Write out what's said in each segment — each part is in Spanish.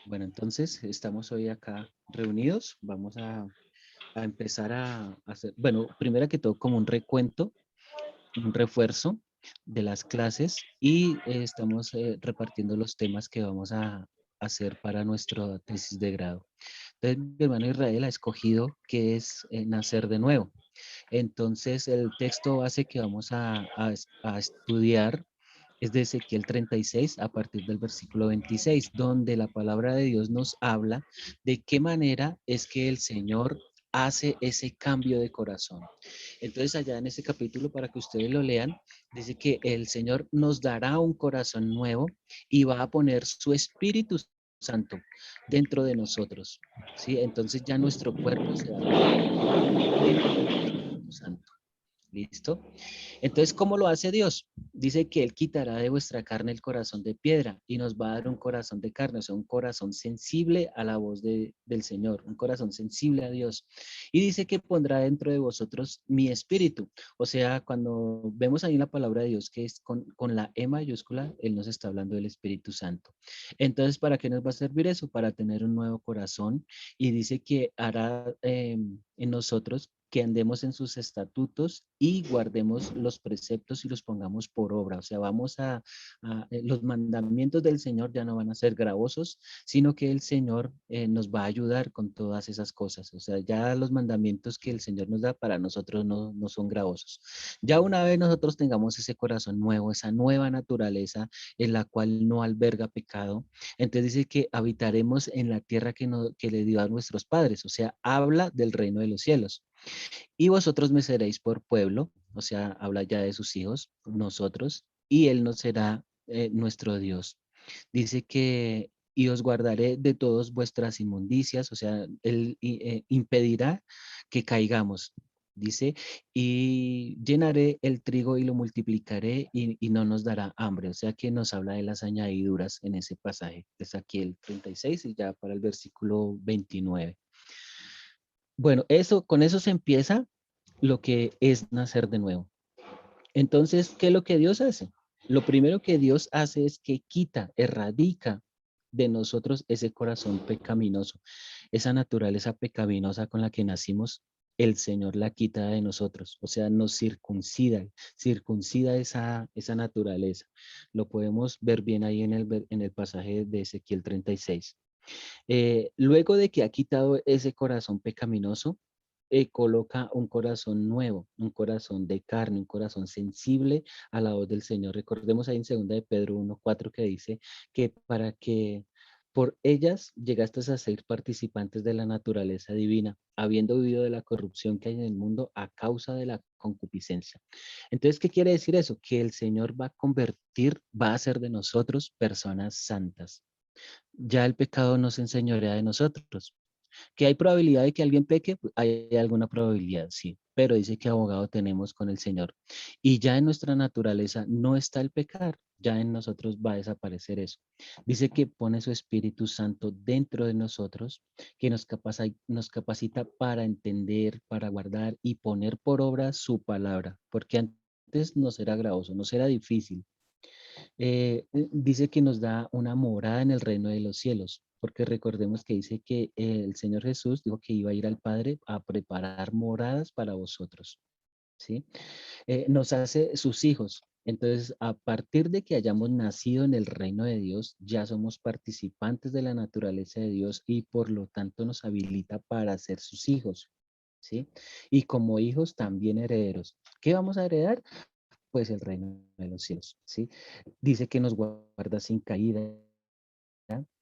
Bueno, entonces estamos hoy acá reunidos. Vamos a empezar a hacer, bueno, primero que todo como un recuento, un refuerzo de las clases y estamos repartiendo los temas que vamos a hacer para nuestra tesis de grado. Entonces, mi hermano Israel ha escogido que es nacer de nuevo. Entonces, el texto base que vamos a estudiar es de Ezequiel 36 a partir del versículo 26, donde la palabra de Dios nos habla de qué manera es que el Señor hace ese cambio de corazón. Entonces, allá en ese capítulo, para que ustedes lo lean, dice que el Señor nos dará un corazón nuevo y va a poner su Espíritu Santo dentro de nosotros. ¿Sí? Entonces ya nuestro cuerpo se va a convertir en el Espíritu Santo. ¿Listo? Entonces, ¿cómo lo hace Dios? Dice que Él quitará de vuestra carne el corazón de piedra y nos va a dar un corazón de carne, o sea, un corazón sensible a la voz del Señor, un corazón sensible a Dios. Y dice que pondrá dentro de vosotros mi espíritu. O sea, cuando vemos ahí la palabra de Dios que es con la E mayúscula, Él nos está hablando del Espíritu Santo. Entonces, ¿para qué nos va a servir eso? Para tener un nuevo corazón. Y dice que hará en nosotros que andemos en sus estatutos y guardemos los preceptos y los pongamos por obra. O sea, los mandamientos del Señor ya no van a ser gravosos, sino que el Señor nos va a ayudar con todas esas cosas. O sea, ya los mandamientos que el Señor nos da para nosotros no son gravosos. Ya una vez nosotros tengamos ese corazón nuevo, esa nueva naturaleza en la cual no alberga pecado, entonces dice que habitaremos en la tierra que le dio a nuestros padres. O sea, habla del reino de los cielos. Y vosotros me seréis por pueblo, o sea, habla ya de sus hijos, nosotros, y Él nos será nuestro Dios. Dice que, y os guardaré de todas vuestras inmundicias, o sea, Él impedirá que caigamos. Dice, y llenaré el trigo y lo multiplicaré y no nos dará hambre. O sea que nos habla de las añadiduras en ese pasaje. Es aquí el 36 y ya para el versículo 29. Bueno, con eso se empieza lo que es nacer de nuevo. Entonces, ¿qué es lo que Dios hace? Lo primero que Dios hace es que quita, erradica de nosotros ese corazón pecaminoso, esa naturaleza pecaminosa con la que nacimos, el Señor la quita de nosotros, o sea, nos circuncida esa naturaleza. Lo podemos ver bien ahí en el pasaje de Ezequiel 36. Luego de que ha quitado ese corazón pecaminoso, coloca un corazón nuevo, un corazón de carne, un corazón sensible a la voz del Señor. Recordemos ahí en 2 de Pedro 1:4 que dice que para que por ellas llegaste a ser participantes de la naturaleza divina, habiendo vivido de la corrupción que hay en el mundo a causa de la concupiscencia. Entonces, ¿qué quiere decir eso? Que el Señor va a hacer de nosotros personas santas. Ya el pecado no se enseñorea de nosotros. ¿Que hay probabilidad de que alguien peque? Pues, hay alguna probabilidad, sí, pero dice que abogado tenemos con el Señor. Y ya en nuestra naturaleza no está el pecar, ya en nosotros va a desaparecer eso. Dice que pone su Espíritu Santo dentro de nosotros, que nos capacita para entender, para guardar y poner por obra su palabra, porque antes no será gravoso, no será difícil. Dice que nos da una morada en el reino de los cielos, porque recordemos que dice que el Señor Jesús dijo que iba a ir al Padre a preparar moradas para vosotros, ¿sí? Nos hace sus hijos. Entonces, a partir de que hayamos nacido en el reino de Dios, ya somos participantes de la naturaleza de Dios y por lo tanto nos habilita para ser sus hijos, ¿sí? Y como hijos también herederos. ¿Qué vamos a heredar? Pues el reino de los cielos, ¿sí? Dice que nos guarda sin caída,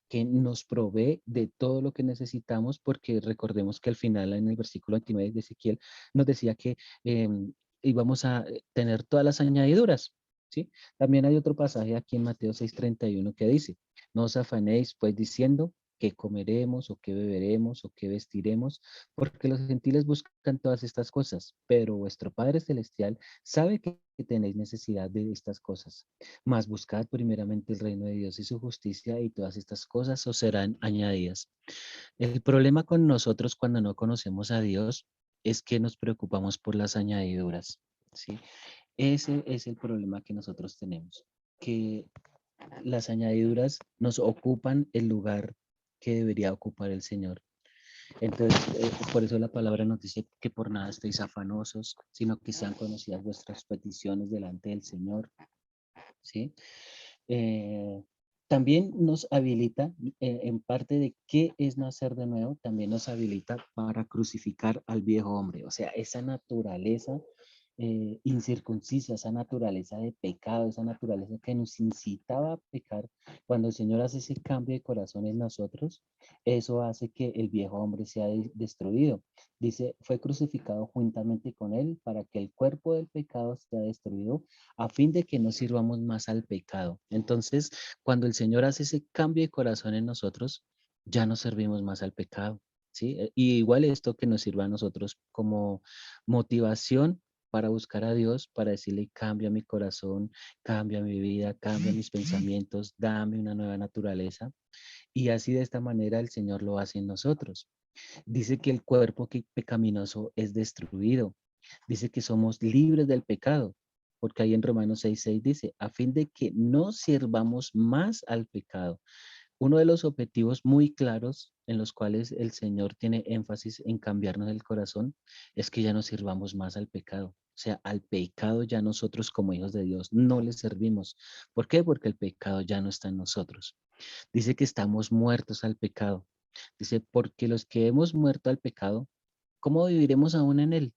que nos provee de todo lo que necesitamos, porque recordemos que al final, en el versículo 29 de Ezequiel, nos decía que íbamos a tener todas las añadiduras, ¿sí? También hay otro pasaje aquí en Mateo 6:31 que dice, no os afanéis pues diciendo qué comeremos o qué beberemos o qué vestiremos, porque los gentiles buscan todas estas cosas, pero vuestro Padre Celestial sabe que tenéis necesidad de estas cosas. Mas buscad primeramente el reino de Dios y su justicia y todas estas cosas os serán añadidas. El problema con nosotros cuando no conocemos a Dios es que nos preocupamos por las añadiduras, ¿sí? Ese es el problema que nosotros tenemos, que las añadiduras nos ocupan el lugar que debería ocupar el Señor. Entonces, por eso la palabra nos dice que por nada estéis afanosos, sino que sean conocidas vuestras peticiones delante del Señor, ¿sí? Eh, También nos habilita, en parte de qué es nacer de nuevo, también nos habilita para crucificar al viejo hombre, o sea, esa naturaleza incircuncisa, esa naturaleza de pecado, esa naturaleza que nos incitaba a pecar. Cuando el Señor hace ese cambio de corazón en nosotros, eso hace que el viejo hombre sea destruido. Dice, fue crucificado juntamente con él para que el cuerpo del pecado sea destruido a fin de que no sirvamos más al pecado. Entonces, cuando el Señor hace ese cambio de corazón en nosotros, ya no servimos más al pecado, ¿sí? Y igual esto que nos sirva a nosotros como motivación para buscar a Dios, para decirle, cambia mi corazón, cambia mi vida, cambia mis pensamientos, dame una nueva naturaleza. Y así de esta manera el Señor lo hace en nosotros. Dice que el cuerpo pecaminoso es destruido. Dice que somos libres del pecado, porque ahí en Romanos 6:6 dice, a fin de que no sirvamos más al pecado. Uno de los objetivos muy claros en los cuales el Señor tiene énfasis en cambiarnos el corazón es que ya no sirvamos más al pecado. O sea, al pecado ya nosotros como hijos de Dios no le servimos. ¿Por qué? Porque el pecado ya no está en nosotros. Dice que estamos muertos al pecado. Dice, porque los que hemos muerto al pecado, ¿cómo viviremos aún en él?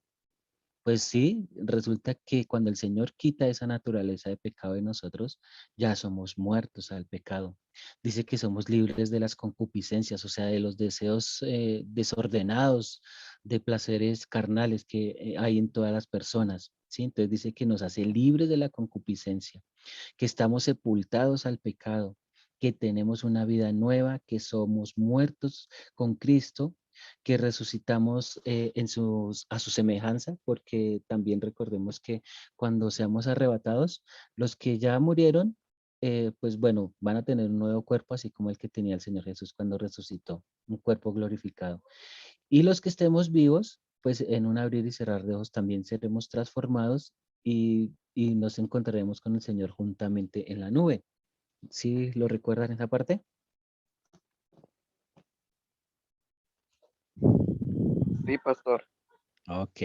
Pues sí, resulta que cuando el Señor quita esa naturaleza de pecado de nosotros, ya somos muertos al pecado. Dice que somos libres de las concupiscencias, o sea, de los deseos desordenados, de placeres carnales que hay en todas las personas. ¿Sí? Entonces dice que nos hace libres de la concupiscencia, que estamos sepultados al pecado, que tenemos una vida nueva, que somos muertos con Cristo, que resucitamos a su semejanza, porque también recordemos que cuando seamos arrebatados, los que ya murieron, pues bueno, van a tener un nuevo cuerpo, así como el que tenía el Señor Jesús cuando resucitó, un cuerpo glorificado. Y los que estemos vivos, pues en un abrir y cerrar de ojos también seremos transformados y nos encontraremos con el Señor juntamente en la nube. ¿Sí lo recuerdan esa parte? Sí, pastor. Ok.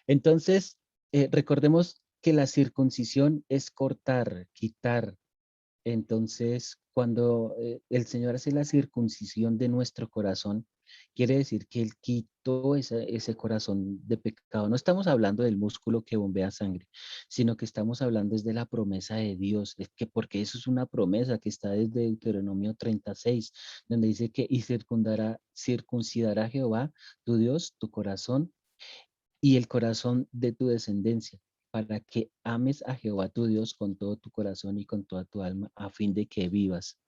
Entonces, recordemos que la circuncisión es cortar, quitar. Entonces, cuando el Señor hace la circuncisión de nuestro corazón, quiere decir que Él quitó ese corazón de pecado. No estamos hablando del músculo que bombea sangre, sino que estamos hablando desde la promesa de Dios, es que porque eso es una promesa que está desde Deuteronomio 36, donde dice que y circuncidará Jehová, tu Dios, tu corazón y el corazón de tu descendencia, para que ames a Jehová tu Dios con todo tu corazón y con toda tu alma, a fin de que vivas.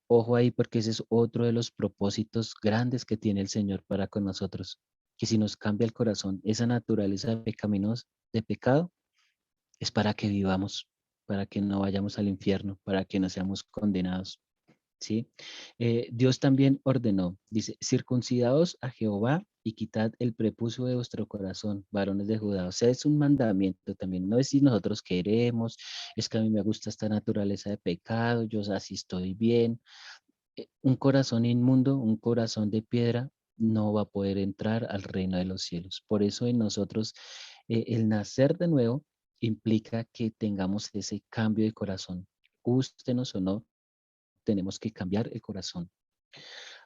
Ojo ahí, porque ese es otro de los propósitos grandes que tiene el Señor para con nosotros, que si nos cambia el corazón, esa naturaleza pecaminosa, de pecado, es para que vivamos, para que no vayamos al infierno, para que no seamos condenados. ¿Sí? Dios también ordenó, dice, circuncidaos a Jehová y quitad el prepucio de vuestro corazón, varones de Judá. O sea, es un mandamiento también. No es si nosotros queremos, es que a mí me gusta esta naturaleza de pecado, yo así estoy bien. Un corazón inmundo, un corazón de piedra, no va a poder entrar al reino de los cielos. Por eso en nosotros el nacer de nuevo implica que tengamos ese cambio de corazón. Gústenos o no, tenemos que cambiar el corazón.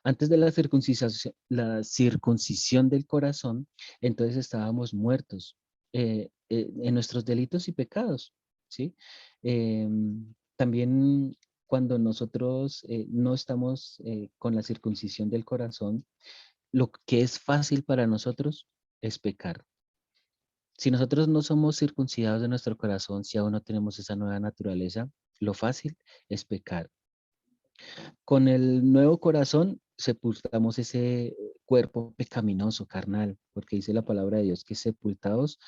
Antes de la circuncisión del corazón, entonces estábamos muertos en nuestros delitos y pecados, ¿sí? También cuando nosotros no estamos con la circuncisión del corazón, lo que es fácil para nosotros es pecar. Si nosotros no somos circuncidados de nuestro corazón, si aún no tenemos esa nueva naturaleza, lo fácil es pecar. Con el nuevo corazón sepultamos ese cuerpo pecaminoso, carnal, porque dice la palabra de Dios que sepultados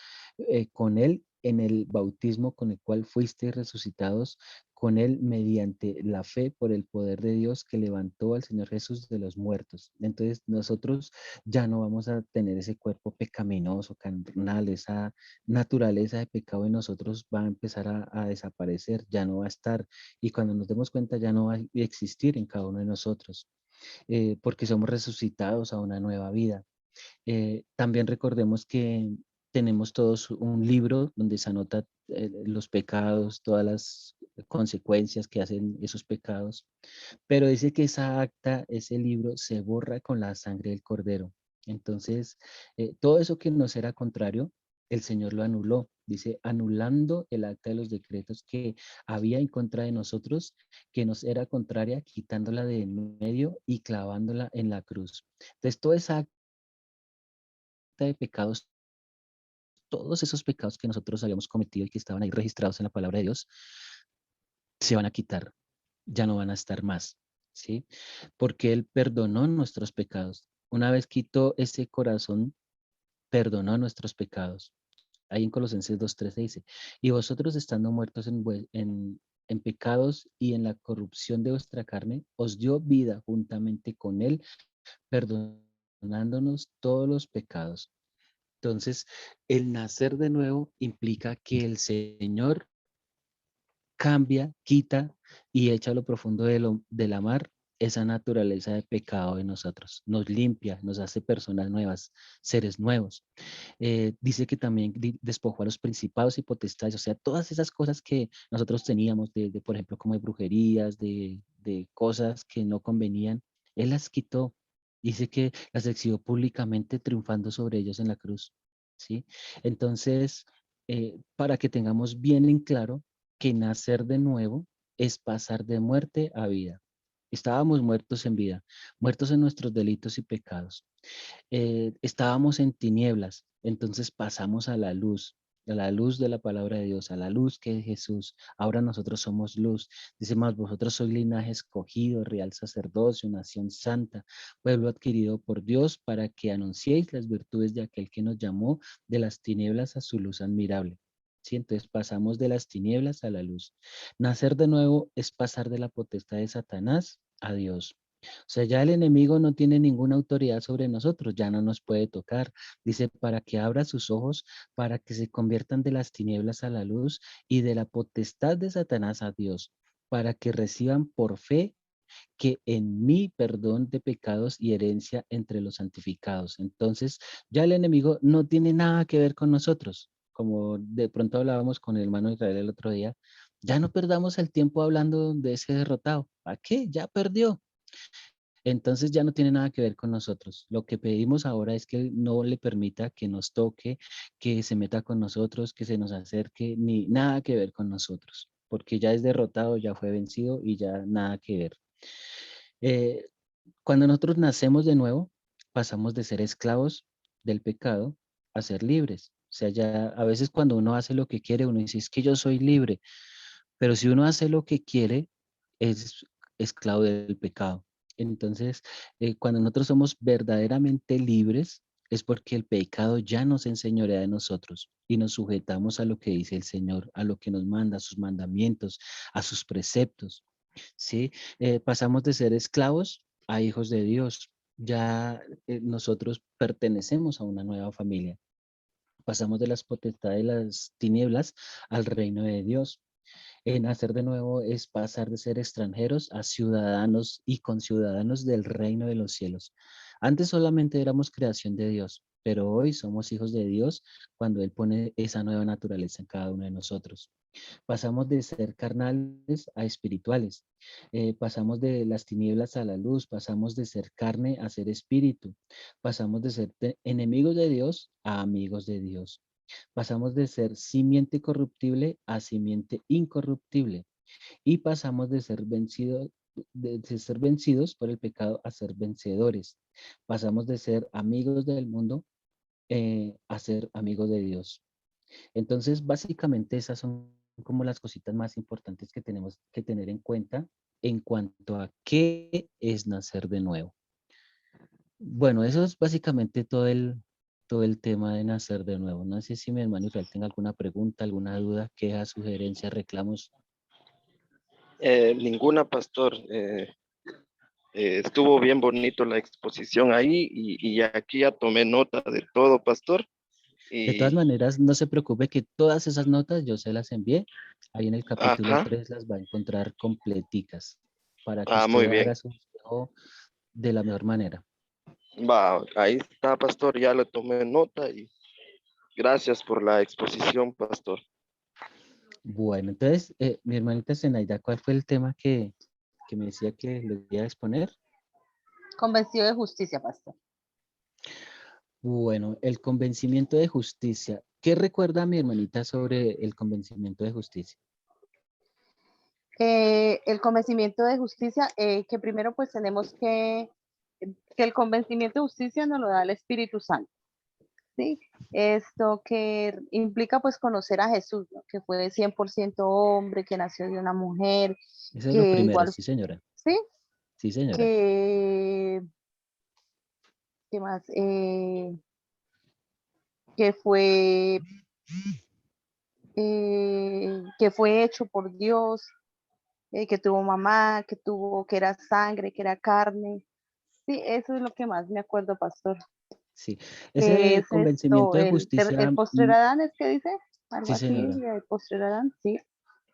con Él en el bautismo con el cual fuiste resucitados con Él mediante la fe por el poder de Dios que levantó al Señor Jesús de los muertos. Entonces nosotros ya no vamos a tener ese cuerpo pecaminoso, carnal, esa naturaleza de pecado en nosotros va a empezar a desaparecer, ya no va a estar y cuando nos demos cuenta ya no va a existir en cada uno de nosotros. porque somos resucitados a una nueva vida. También recordemos que tenemos todos un libro donde se anota los pecados, todas las consecuencias que hacen esos pecados, pero dice que esa acta, ese libro, se borra con la sangre del Cordero. Entonces, todo eso que nos era contrario, el Señor lo anuló. Dice, anulando el acta de los decretos que había en contra de nosotros, que nos era contraria, quitándola de en medio y clavándola en la cruz. Entonces, toda esa acta de pecados, todos esos pecados que nosotros habíamos cometido y que estaban ahí registrados en la palabra de Dios, se van a quitar, ya no van a estar más, ¿sí? Porque Él perdonó nuestros pecados. Una vez quitó ese corazón, perdonó nuestros pecados. Ahí en Colosenses 2:13 dice, y vosotros estando muertos en pecados y en la corrupción de vuestra carne, os dio vida juntamente con Él, perdonándonos todos los pecados. Entonces, el nacer de nuevo implica que el Señor cambia, quita y echa a lo profundo de la mar esa naturaleza de pecado de nosotros. Nos limpia, nos hace personas nuevas, seres nuevos. Dice que también despojó a los principados y potestades, o sea, todas esas cosas que nosotros teníamos, por ejemplo, como de brujerías, de cosas que no convenían, Él las quitó. Dice que las exhibió públicamente triunfando sobre ellos en la cruz. ¿Sí? Entonces, para que tengamos bien en claro que nacer de nuevo es pasar de muerte a vida. Estábamos muertos en vida, muertos en nuestros delitos y pecados. Estábamos en tinieblas, entonces pasamos a la luz de la palabra de Dios, a la luz que es Jesús. Ahora nosotros somos luz. Dice más, vosotros sois linaje escogido, real sacerdocio, nación santa, pueblo adquirido por Dios para que anunciéis las virtudes de aquel que nos llamó de las tinieblas a su luz admirable. Sí, entonces pasamos de las tinieblas a la luz. Nacer de nuevo es pasar de la potestad de Satanás a Dios. O sea, ya el enemigo no tiene ninguna autoridad sobre nosotros, ya no nos puede tocar. Dice, para que abra sus ojos, para que se conviertan de las tinieblas a la luz y de la potestad de Satanás a Dios, para que reciban por fe que en mí perdón de pecados y herencia entre los santificados. Entonces, ya el enemigo no tiene nada que ver con nosotros. Como de pronto hablábamos con el hermano Israel el otro día, ya no perdamos el tiempo hablando de ese derrotado. ¿Para qué? Ya perdió. Entonces ya no tiene nada que ver con nosotros. Lo que pedimos ahora es que no le permita que nos toque, que se meta con nosotros, que se nos acerque, ni nada que ver con nosotros, porque ya es derrotado, ya fue vencido y ya nada que ver. Eh, Cuando nosotros nacemos de nuevo, pasamos de ser esclavos del pecado a ser libres. O sea, ya a veces cuando uno hace lo que quiere, uno dice, es que yo soy libre, pero si uno hace lo que quiere, es esclavo del pecado. Entonces, cuando nosotros somos verdaderamente libres, es porque el pecado ya nos enseñorea de nosotros y nos sujetamos a lo que dice el Señor, a lo que nos manda, a sus mandamientos, a sus preceptos. ¿Sí? Pasamos de ser esclavos a hijos de Dios. Ya nosotros pertenecemos a una nueva familia. Pasamos de las potestades de las tinieblas al reino de Dios. Nacer de nuevo es pasar de ser extranjeros a ciudadanos y conciudadanos del reino de los cielos. Antes solamente éramos creación de Dios, pero hoy somos hijos de Dios cuando Él pone esa nueva naturaleza en cada uno de nosotros. Pasamos de ser carnales a espirituales. Pasamos de las tinieblas a la luz. Pasamos de ser carne a ser espíritu. Pasamos de ser enemigos de Dios a amigos de Dios. Pasamos de ser simiente corruptible a simiente incorruptible. Y pasamos de ser vencidos por el pecado a ser vencedores. Pasamos de ser amigos del mundo a ser amigos de Dios. Entonces, básicamente esas son como las cositas más importantes que tenemos que tener en cuenta en cuanto a qué es nacer de nuevo. Bueno, eso es básicamente todo el tema de nacer de nuevo. No sé si mi hermano Israel tenga alguna pregunta, alguna duda, queja, sugerencia, reclamos. Ninguna, pastor. Estuvo bien bonito la exposición ahí y aquí ya tomé nota de todo, pastor. De todas Y, maneras, no se preocupe que todas esas notas yo se las envié. Ahí en el capítulo ajá, 3 las va a encontrar completicas para que usted muy haga bien. su espejo de la mejor manera. Va, ahí está, pastor, ya le tomé nota y gracias por la exposición, pastor. Bueno, entonces, mi hermanita Zenaida, ¿cuál fue el tema que me decía que le voy a exponer? Convencido de justicia, pastor. Bueno, el convencimiento de justicia. ¿Qué recuerda mi hermanita sobre el convencimiento de justicia? El convencimiento de justicia, que primero pues tenemos que el convencimiento de justicia nos lo da el Espíritu Santo, ¿sí? Esto que implica pues conocer a Jesús, ¿no? Que fue 100% hombre, que nació de una mujer, Eso es lo que primero, igual, sí señora. ¿sí? Sí señora. Que, ¿qué más? Que fue, que fue hecho por Dios, que tuvo mamá, que era sangre, que era carne. Sí, eso es lo que más me acuerdo, pastor. Sí, Que ese es convencimiento esto, de justicia, el postrer Adán, ¿es que dice? Algo sí así, señora. el postrer Adán, sí.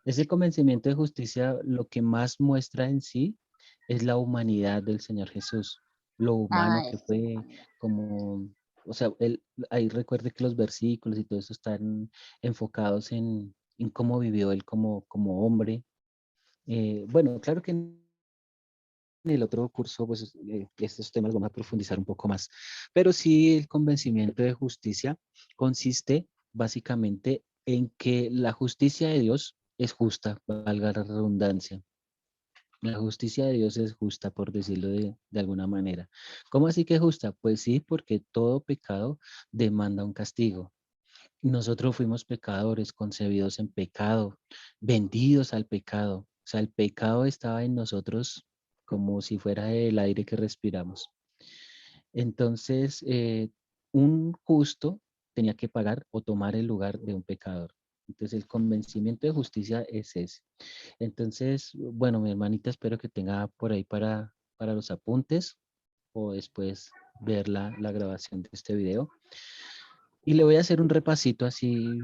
Ese convencimiento de justicia lo que más muestra en sí es la humanidad del Señor Jesús, lo Ah, humano que eso. fue, como, o sea, ahí recuerde que los versículos y todo eso están enfocados en cómo vivió él como hombre. Bueno, claro que en el otro curso, pues estos temas los vamos a profundizar un poco más, pero sí el convencimiento de justicia consiste básicamente en que la justicia de Dios es justa, valga la redundancia. La justicia de Dios es justa, por decirlo de alguna manera. ¿Cómo así que es justa? Pues sí, porque todo pecado demanda un castigo. Nosotros fuimos pecadores, concebidos en pecado, vendidos al pecado. O sea, el pecado estaba en nosotros como si fuera el aire que respiramos. Entonces, un justo tenía que pagar o tomar el lugar de un pecador. Entonces, el convencimiento de justicia es ese. Entonces, bueno, mi hermanita, espero que tenga por ahí para los apuntes o después ver la grabación de este video. Y le voy a hacer un repasito así,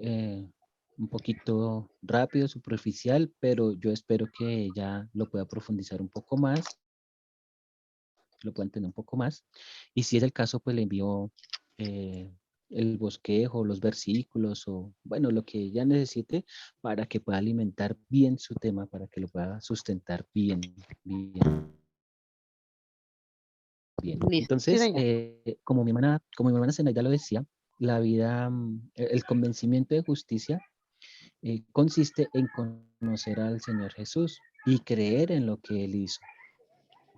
eh, un poquito rápido, superficial, pero yo espero que ella lo pueda profundizar un poco más, lo pueda entender un poco más. Y si es el caso, pues le envío el bosquejo, los versículos o, bueno, lo que ella necesite para que pueda alimentar bien su tema, para que lo pueda sustentar bien, bien, bien. Listo, sí, Entonces, señor. como mi hermana Zenaida lo decía, la vida, el convencimiento de justicia consiste en conocer al Señor Jesús y creer en lo que Él hizo.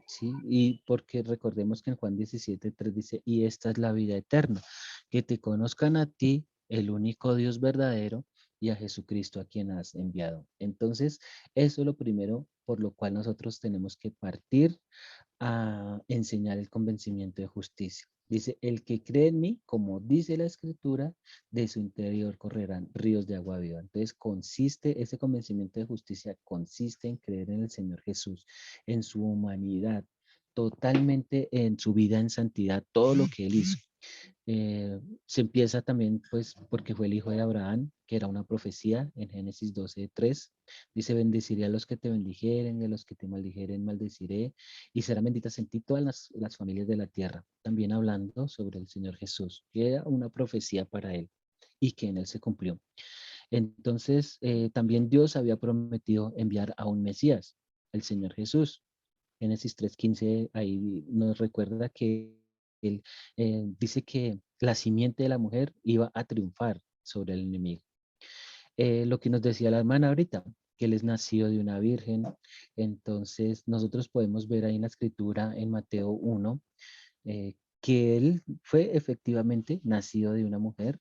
¿Sí? Y porque recordemos que en Juan 17:3 dice, y esta es la vida eterna, que te conozcan a ti, el único Dios verdadero, y a Jesucristo a quien has enviado. Entonces, eso es lo primero por lo cual nosotros tenemos que partir a enseñar el convencimiento de justicia. Dice, el que cree en mí, como dice la escritura, de su interior correrán ríos de agua viva. Entonces, ese convencimiento de justicia consiste en creer en el Señor Jesús, en su humanidad, totalmente en su vida en santidad, todo lo que Él hizo. Se empieza también, pues, porque fue el hijo de Abraham, que era una profecía en Génesis 12:3. Dice, bendeciré a los que te bendijeren, y a los que te maldijeren, maldeciré, y serán benditas en ti todas las familias de la tierra. También hablando sobre el Señor Jesús, que era una profecía para él y que en él se cumplió. Entonces, también Dios había prometido enviar a un Mesías, el Señor Jesús. Génesis 3:15 ahí nos recuerda que él dice que la simiente de la mujer iba a triunfar sobre el enemigo. Lo que nos decía la hermana ahorita, que él es nacido de una virgen. Entonces, nosotros podemos ver ahí en la escritura en Mateo 1, que él fue efectivamente nacido de una mujer.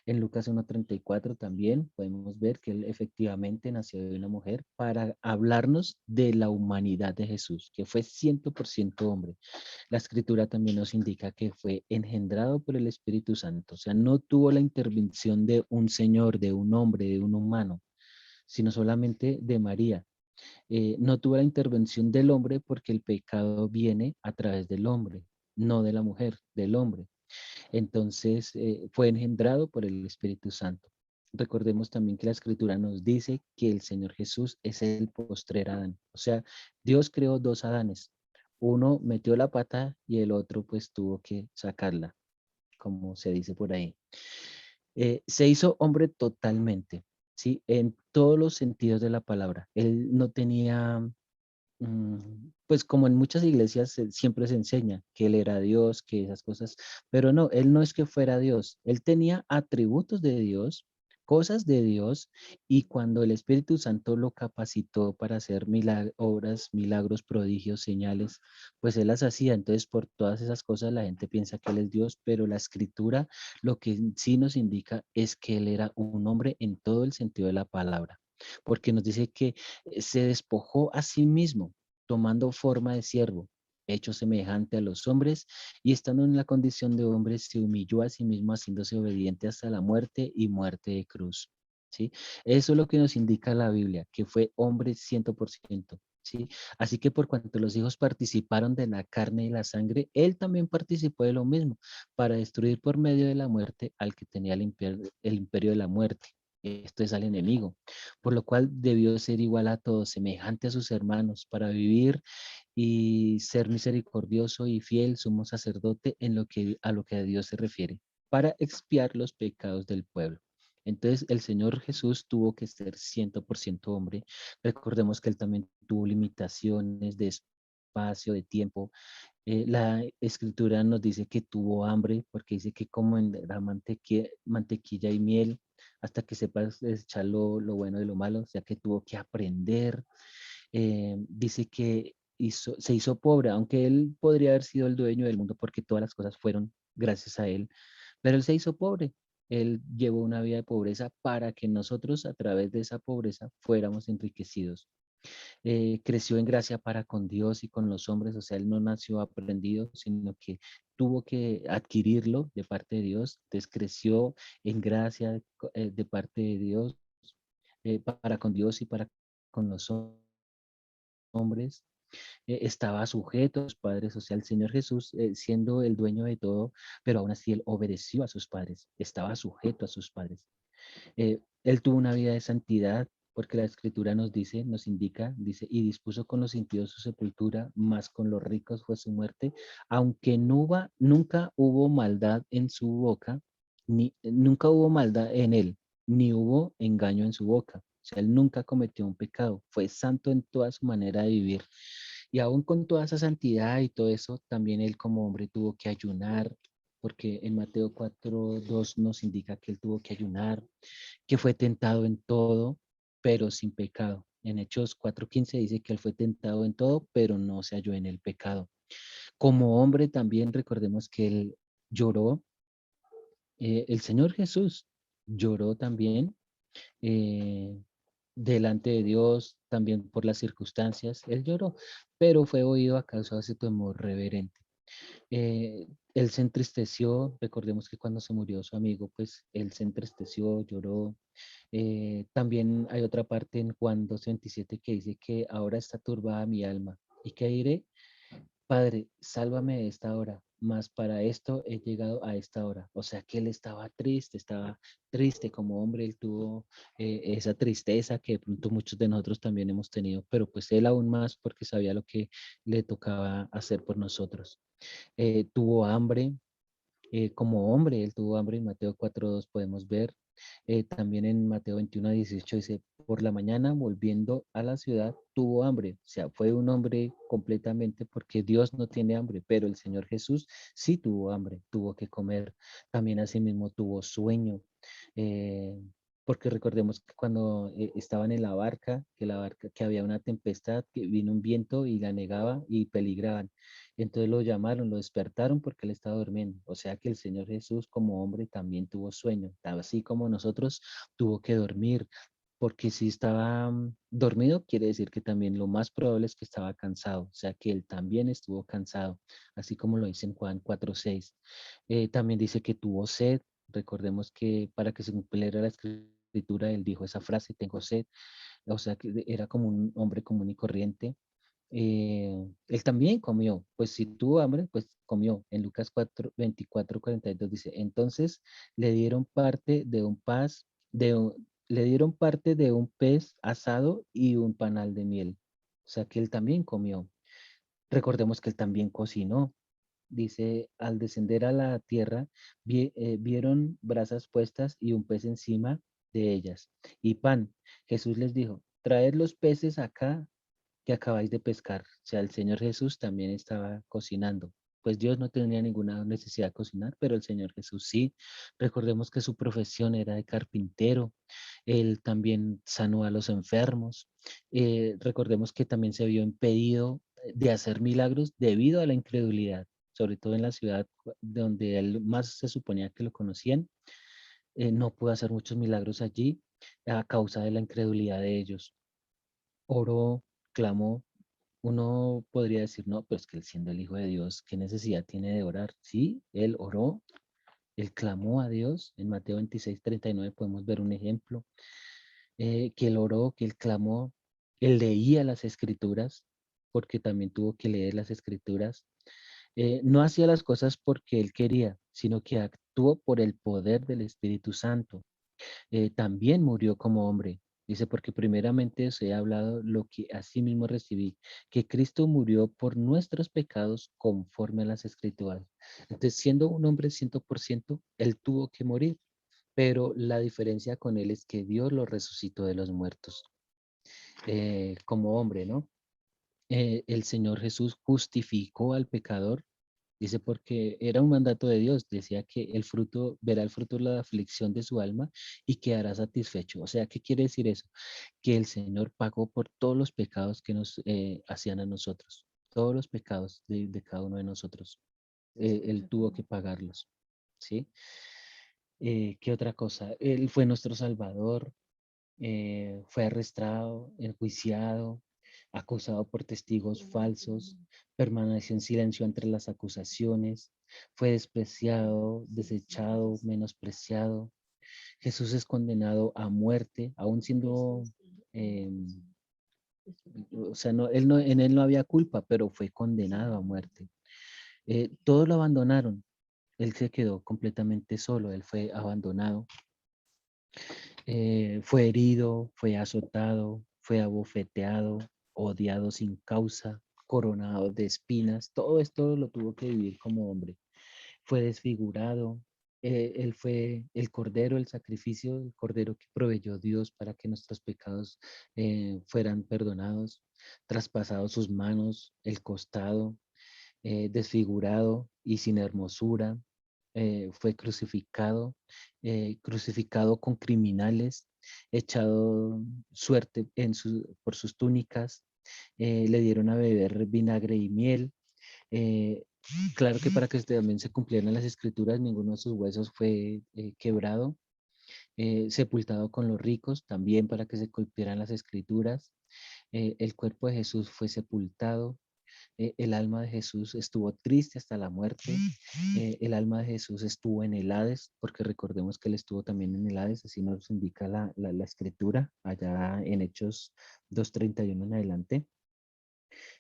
En Lucas 1:34 también podemos ver que él efectivamente nació de una mujer para hablarnos de la humanidad de Jesús, que fue 100% hombre. La escritura también nos indica que fue engendrado por el Espíritu Santo, o sea, no tuvo la intervención de un señor, de un hombre, de un humano, sino solamente de María. No tuvo la intervención del hombre porque el pecado viene a través del hombre, no de la mujer, del hombre. Entonces, fue engendrado por el Espíritu Santo. Recordemos también que la Escritura nos dice que el Señor Jesús es el postrer Adán. O sea, Dios creó dos Adanes, uno metió la pata y el otro pues tuvo que sacarla, como se dice por ahí. Se hizo hombre totalmente, ¿sí? En todos los sentidos de la palabra. Él no tenía, pues como en muchas iglesias siempre se enseña que él era Dios, que esas cosas, pero no, él no es que fuera Dios, él tenía atributos de Dios, cosas de Dios, y cuando el Espíritu Santo lo capacitó para hacer obras, milagros, prodigios, señales, pues él las hacía. Entonces, por todas esas cosas la gente piensa que él es Dios, pero la escritura lo que sí nos indica es que él era un hombre en todo el sentido de la palabra, porque nos dice que se despojó a sí mismo, tomando forma de siervo, hecho semejante a los hombres, y estando en la condición de hombre, se humilló a sí mismo, haciéndose obediente hasta la muerte y muerte de cruz. ¿Sí? Eso es lo que nos indica la Biblia, que fue hombre 100%. ¿Sí? Así que por cuanto los hijos participaron de la carne y la sangre, él también participó de lo mismo, para destruir por medio de la muerte al que tenía el imperio de la muerte. Esto es al enemigo, por lo cual debió ser igual a todos, semejante a sus hermanos, para vivir y ser misericordioso y fiel sumo sacerdote en a lo que a Dios se refiere, para expiar los pecados del pueblo. Entonces el Señor Jesús tuvo que ser 100% hombre. Recordemos que él también tuvo limitaciones de espacio, de tiempo. La escritura nos dice que tuvo hambre, porque dice que como en la mantequilla y miel, hasta que sepas echar lo bueno de lo malo, o sea que tuvo que aprender. Dice que se hizo pobre, aunque él podría haber sido el dueño del mundo porque todas las cosas fueron gracias a él, pero él se hizo pobre. Él llevó una vida de pobreza para que nosotros a través de esa pobreza fuéramos enriquecidos. Creció en gracia para con Dios y con los hombres, o sea, él no nació aprendido, sino que tuvo que adquirirlo de parte de Dios, entonces creció en gracia de parte de Dios, para con Dios y para con los hombres. Estaba sujeto a sus padres, o sea, el Señor Jesús, siendo el dueño de todo, pero aún así él obedeció a sus padres, estaba sujeto a sus padres. Él tuvo una vida de santidad, porque la escritura nos dice, nos indica, dice, y dispuso con los impíos su sepultura, más con los ricos fue su muerte, aunque nunca hubo maldad en su boca, nunca hubo maldad en él, ni hubo engaño en su boca. O sea, él nunca cometió un pecado, fue santo en toda su manera de vivir. Y aún con toda esa santidad y todo eso, también él como hombre tuvo que ayunar, porque en Mateo 4:2 nos indica que él tuvo que ayunar, que fue tentado en todo, pero sin pecado. En Hechos 4:15 dice que él fue tentado en todo, pero no se halló en el pecado. Como hombre también recordemos que él lloró. El Señor Jesús lloró también, eh, delante de Dios, también por las circunstancias. Él lloró, pero fue oído a causa de ese temor reverente. Él se entristeció, recordemos que cuando se murió su amigo, pues él se entristeció, lloró. También hay otra parte en Juan 2:27 que dice que ahora está turbada mi alma. ¿Y qué diré? Padre, sálvame de esta hora, mas para esto he llegado a esta hora. O sea que él estaba triste como hombre, él tuvo esa tristeza que de pronto muchos de nosotros también hemos tenido, pero pues él aún más porque sabía lo que le tocaba hacer por nosotros. Tuvo hambre, como hombre, él tuvo hambre, en Mateo 4:2 podemos ver. También en Mateo 21:18 dice, por la mañana volviendo a la ciudad tuvo hambre. O sea, fue un hombre completamente porque Dios no tiene hambre, pero el Señor Jesús sí tuvo hambre, tuvo que comer. También asimismo tuvo sueño. eh, Porque recordemos que cuando estaban en la barca, que había una tempestad, que vino un viento y la negaba y peligraban. Entonces lo llamaron, lo despertaron porque él estaba durmiendo. O sea que el Señor Jesús como hombre también tuvo sueño, así como nosotros tuvo que dormir, porque si estaba dormido, quiere decir que también lo más probable es que estaba cansado, o sea que él también estuvo cansado, así como lo dice en Juan 4:6. También dice que tuvo sed. Recordemos que para que se cumpliera la escritura, él dijo esa frase, tengo sed, o sea que era como un hombre común y corriente. Él también comió, pues si tuvo hambre, pues comió. En Lucas 4:24-42 dice, entonces le dieron parte de un le dieron parte de un pez asado y un panal de miel. O sea que él también comió. Recordemos que él también cocinó. Dice, al descender a la tierra, vieron brasas puestas y un pez encima de ellas, y pan. Jesús les dijo, traed los peces acá que acabáis de pescar. O sea, el Señor Jesús también estaba cocinando. Pues Dios no tenía ninguna necesidad de cocinar, pero el Señor Jesús sí. Recordemos que su profesión era de carpintero. Él también sanó a los enfermos. Recordemos que también se vio impedido de hacer milagros debido a la incredulidad, sobre todo en la ciudad donde él más se suponía que lo conocían. No pudo hacer muchos milagros allí a causa de la incredulidad de ellos. Oró, clamó. Uno podría decir, no, pues que él siendo el Hijo de Dios, ¿qué necesidad tiene de orar? Sí, él oró, él clamó a Dios. En Mateo 26:39 podemos ver un ejemplo, que él oró, que él clamó, él leía las escrituras, porque también tuvo que leer las escrituras. No hacía las cosas porque él quería, sino que actuó por el poder del Espíritu Santo. También murió como hombre. Dice, porque primeramente os he hablado lo que asimismo recibí, que Cristo murió por nuestros pecados conforme a las escrituras. Entonces, siendo un hombre 100%, él tuvo que morir, pero la diferencia con él es que Dios lo resucitó de los muertos, como hombre, ¿no? El Señor Jesús justificó al pecador. Dice, porque era un mandato de Dios, decía que el fruto, verá el fruto de la aflicción de su alma y quedará satisfecho. O sea, ¿qué quiere decir eso? Que el Señor pagó por todos los pecados que nos hacían a nosotros, todos los pecados de cada uno de nosotros. Él tuvo que pagarlos, ¿sí? ¿Qué otra cosa? Él fue nuestro Salvador, fue arrestado, enjuiciado, acusado por testigos falsos, permaneció en silencio entre las acusaciones, fue despreciado, desechado, menospreciado. Jesús es condenado a muerte, aún siendo, o sea, en él no había culpa, pero fue condenado a muerte. Todos lo abandonaron, él se quedó completamente solo, él fue abandonado. Fue herido, fue azotado, fue abofeteado, odiado sin causa, coronado de espinas. Todo esto lo tuvo que vivir como hombre. Fue desfigurado. Él fue el cordero, el sacrificio, el cordero que proveyó Dios para que nuestros pecados fueran perdonados. Traspasado sus manos, el costado, desfigurado y sin hermosura. Fue crucificado, crucificado con criminales, echado suerte por sus túnicas, le dieron a beber vinagre y miel. eh, claro que para que también se cumplieran las escrituras, ninguno de sus huesos fue quebrado, sepultado con los ricos, también para que se cumplieran las escrituras. El cuerpo de Jesús fue sepultado. El alma de Jesús estuvo triste hasta la muerte. El alma de Jesús estuvo en el Hades, porque recordemos que él estuvo también en el Hades, así nos indica la escritura, allá en Hechos 2:31 en adelante.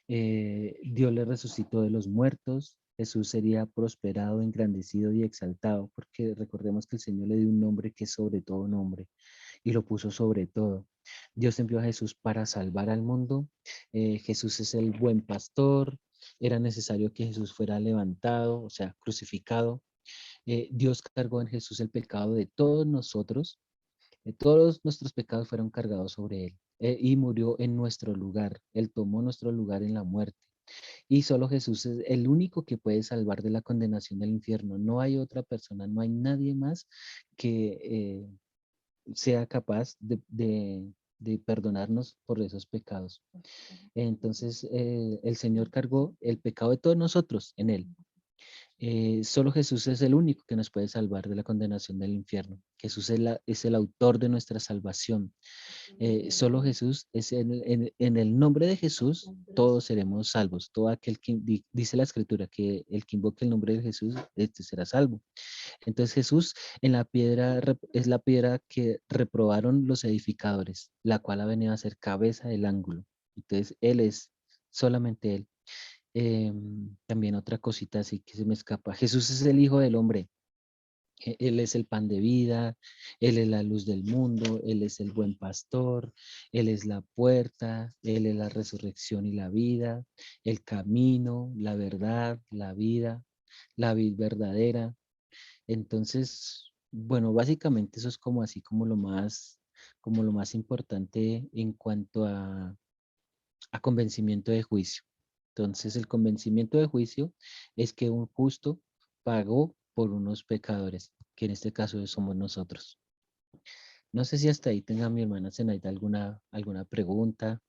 Dios le resucitó de los muertos. Jesús sería prosperado, engrandecido y exaltado, porque recordemos que el Señor le dio un nombre que es sobre todo nombre y lo puso sobre todo. Dios envió a Jesús para salvar al mundo. Jesús es el buen pastor. Era necesario que Jesús fuera levantado, o sea, crucificado. Dios cargó en Jesús el pecado de todos nosotros. Todos nuestros pecados fueron cargados sobre él. Y murió en nuestro lugar. Él tomó nuestro lugar en la muerte. Y solo Jesús es el único que puede salvar de la condenación del infierno. No hay otra persona, no hay nadie más que sea capaz de perdonarnos por esos pecados. Entonces, el Señor cargó el pecado de todos nosotros en él. Solo Jesús es el único que nos puede salvar de la condenación del infierno. Jesús es el autor de nuestra salvación. Solo Jesús es en el nombre de Jesús, todos seremos salvos. Todo aquel que dice la escritura que el que invoque el nombre de Jesús, este será salvo. Entonces Jesús en la piedra es la piedra que reprobaron los edificadores, la cual ha venido a ser cabeza del ángulo. Entonces Él es solamente Él. También otra cosita así que se me escapa. Jesús es el Hijo del Hombre. Él es el pan de vida, Él es la luz del mundo, Él es el buen pastor, Él es la puerta, Él es la resurrección y la vida, el camino, la verdad, la vid verdadera. Entonces, bueno, básicamente eso es como así como lo más importante en cuanto a convencimiento de juicio. Entonces, el convencimiento de juicio es que un justo pagó por unos pecadores, que en este caso somos nosotros. No sé si hasta ahí tenga mi hermana Zenaida alguna pregunta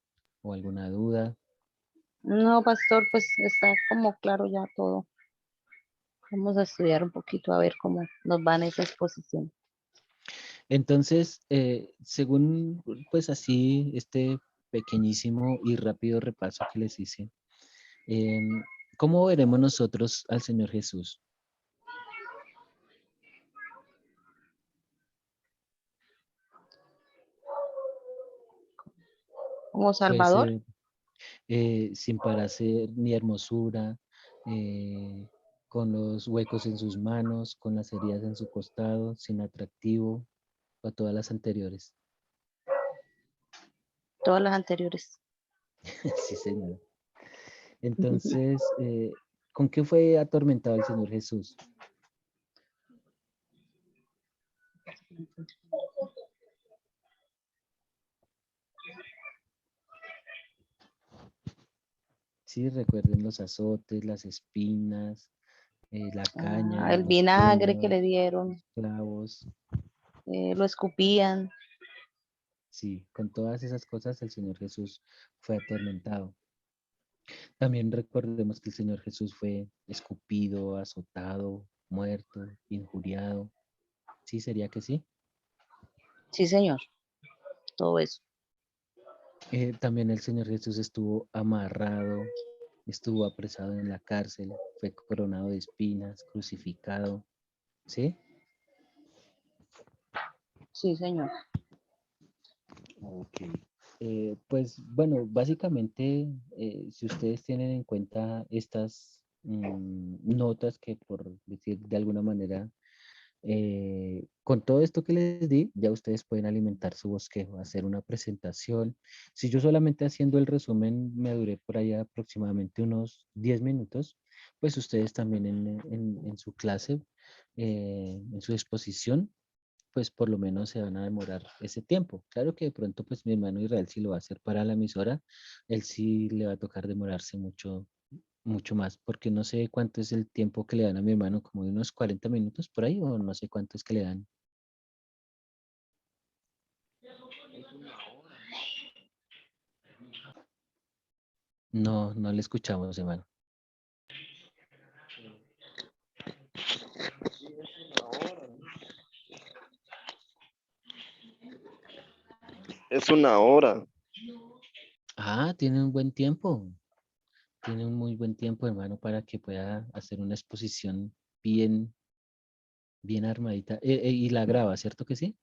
o alguna duda. No, pastor, pues está como claro ya todo. Vamos a estudiar un poquito a ver cómo nos va en esa exposición. Entonces, según pues así este pequeñísimo y rápido repaso que les hice, em, ¿cómo veremos nosotros al Señor Jesús? Como Puede Salvador, ser sin parecer ni hermosura, eh, con los huecos en sus manos, con las heridas en su costado, sin atractivo, o todas las anteriores. todas las anteriores. Sí, Señor. Entonces, ¿con qué fue atormentado el Señor Jesús? Sí, recuerden los azotes, las espinas, la caña, El los vinagre que puños, le dieron, clavos. lo escupían. Sí, con todas esas cosas el Señor Jesús fue atormentado. También recordemos que el Señor Jesús fue escupido, azotado, muerto, injuriado. ¿Sí sería que sí? Sí, señor, todo eso. También el Señor Jesús estuvo amarrado, estuvo apresado en la cárcel, fue coronado de espinas, crucificado. ¿Sí? Sí, señor. Ok. Pues bueno, básicamente, si ustedes tienen en cuenta estas notas que por decir de alguna manera, con todo esto que les di, ya ustedes pueden alimentar su bosquejo, hacer una presentación. Si yo solamente haciendo el resumen me duré por allá aproximadamente unos 10 minutos, pues ustedes también en su clase, en su exposición, pues por lo menos se van a demorar ese tiempo. Claro que de pronto pues mi hermano Israel sí lo va a hacer para la emisora, él sí le va a tocar demorarse mucho más, porque no sé cuánto es el tiempo que le dan a mi hermano, como de unos 40 minutos por ahí, o no sé cuánto es que le dan. No, no le escuchamos, hermano. Es una hora. Ah, tiene un buen tiempo, tiene un muy buen tiempo, hermano, para que pueda hacer una exposición bien, bien armadita. Y la graba, ¿cierto que sí?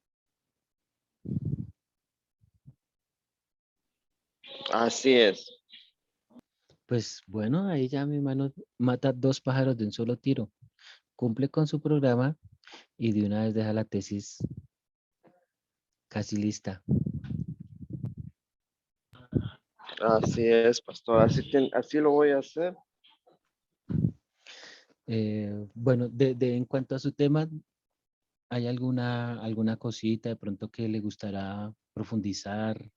Así es. Pues bueno, ahí ya mi hermano mata dos pájaros de un solo tiro. Cumple con su programa y de una vez deja la tesis casi lista. Así es, pastor. Así lo voy a hacer. Bueno, en cuanto a su tema, ¿hay alguna cosita de pronto que le gustará profundizar?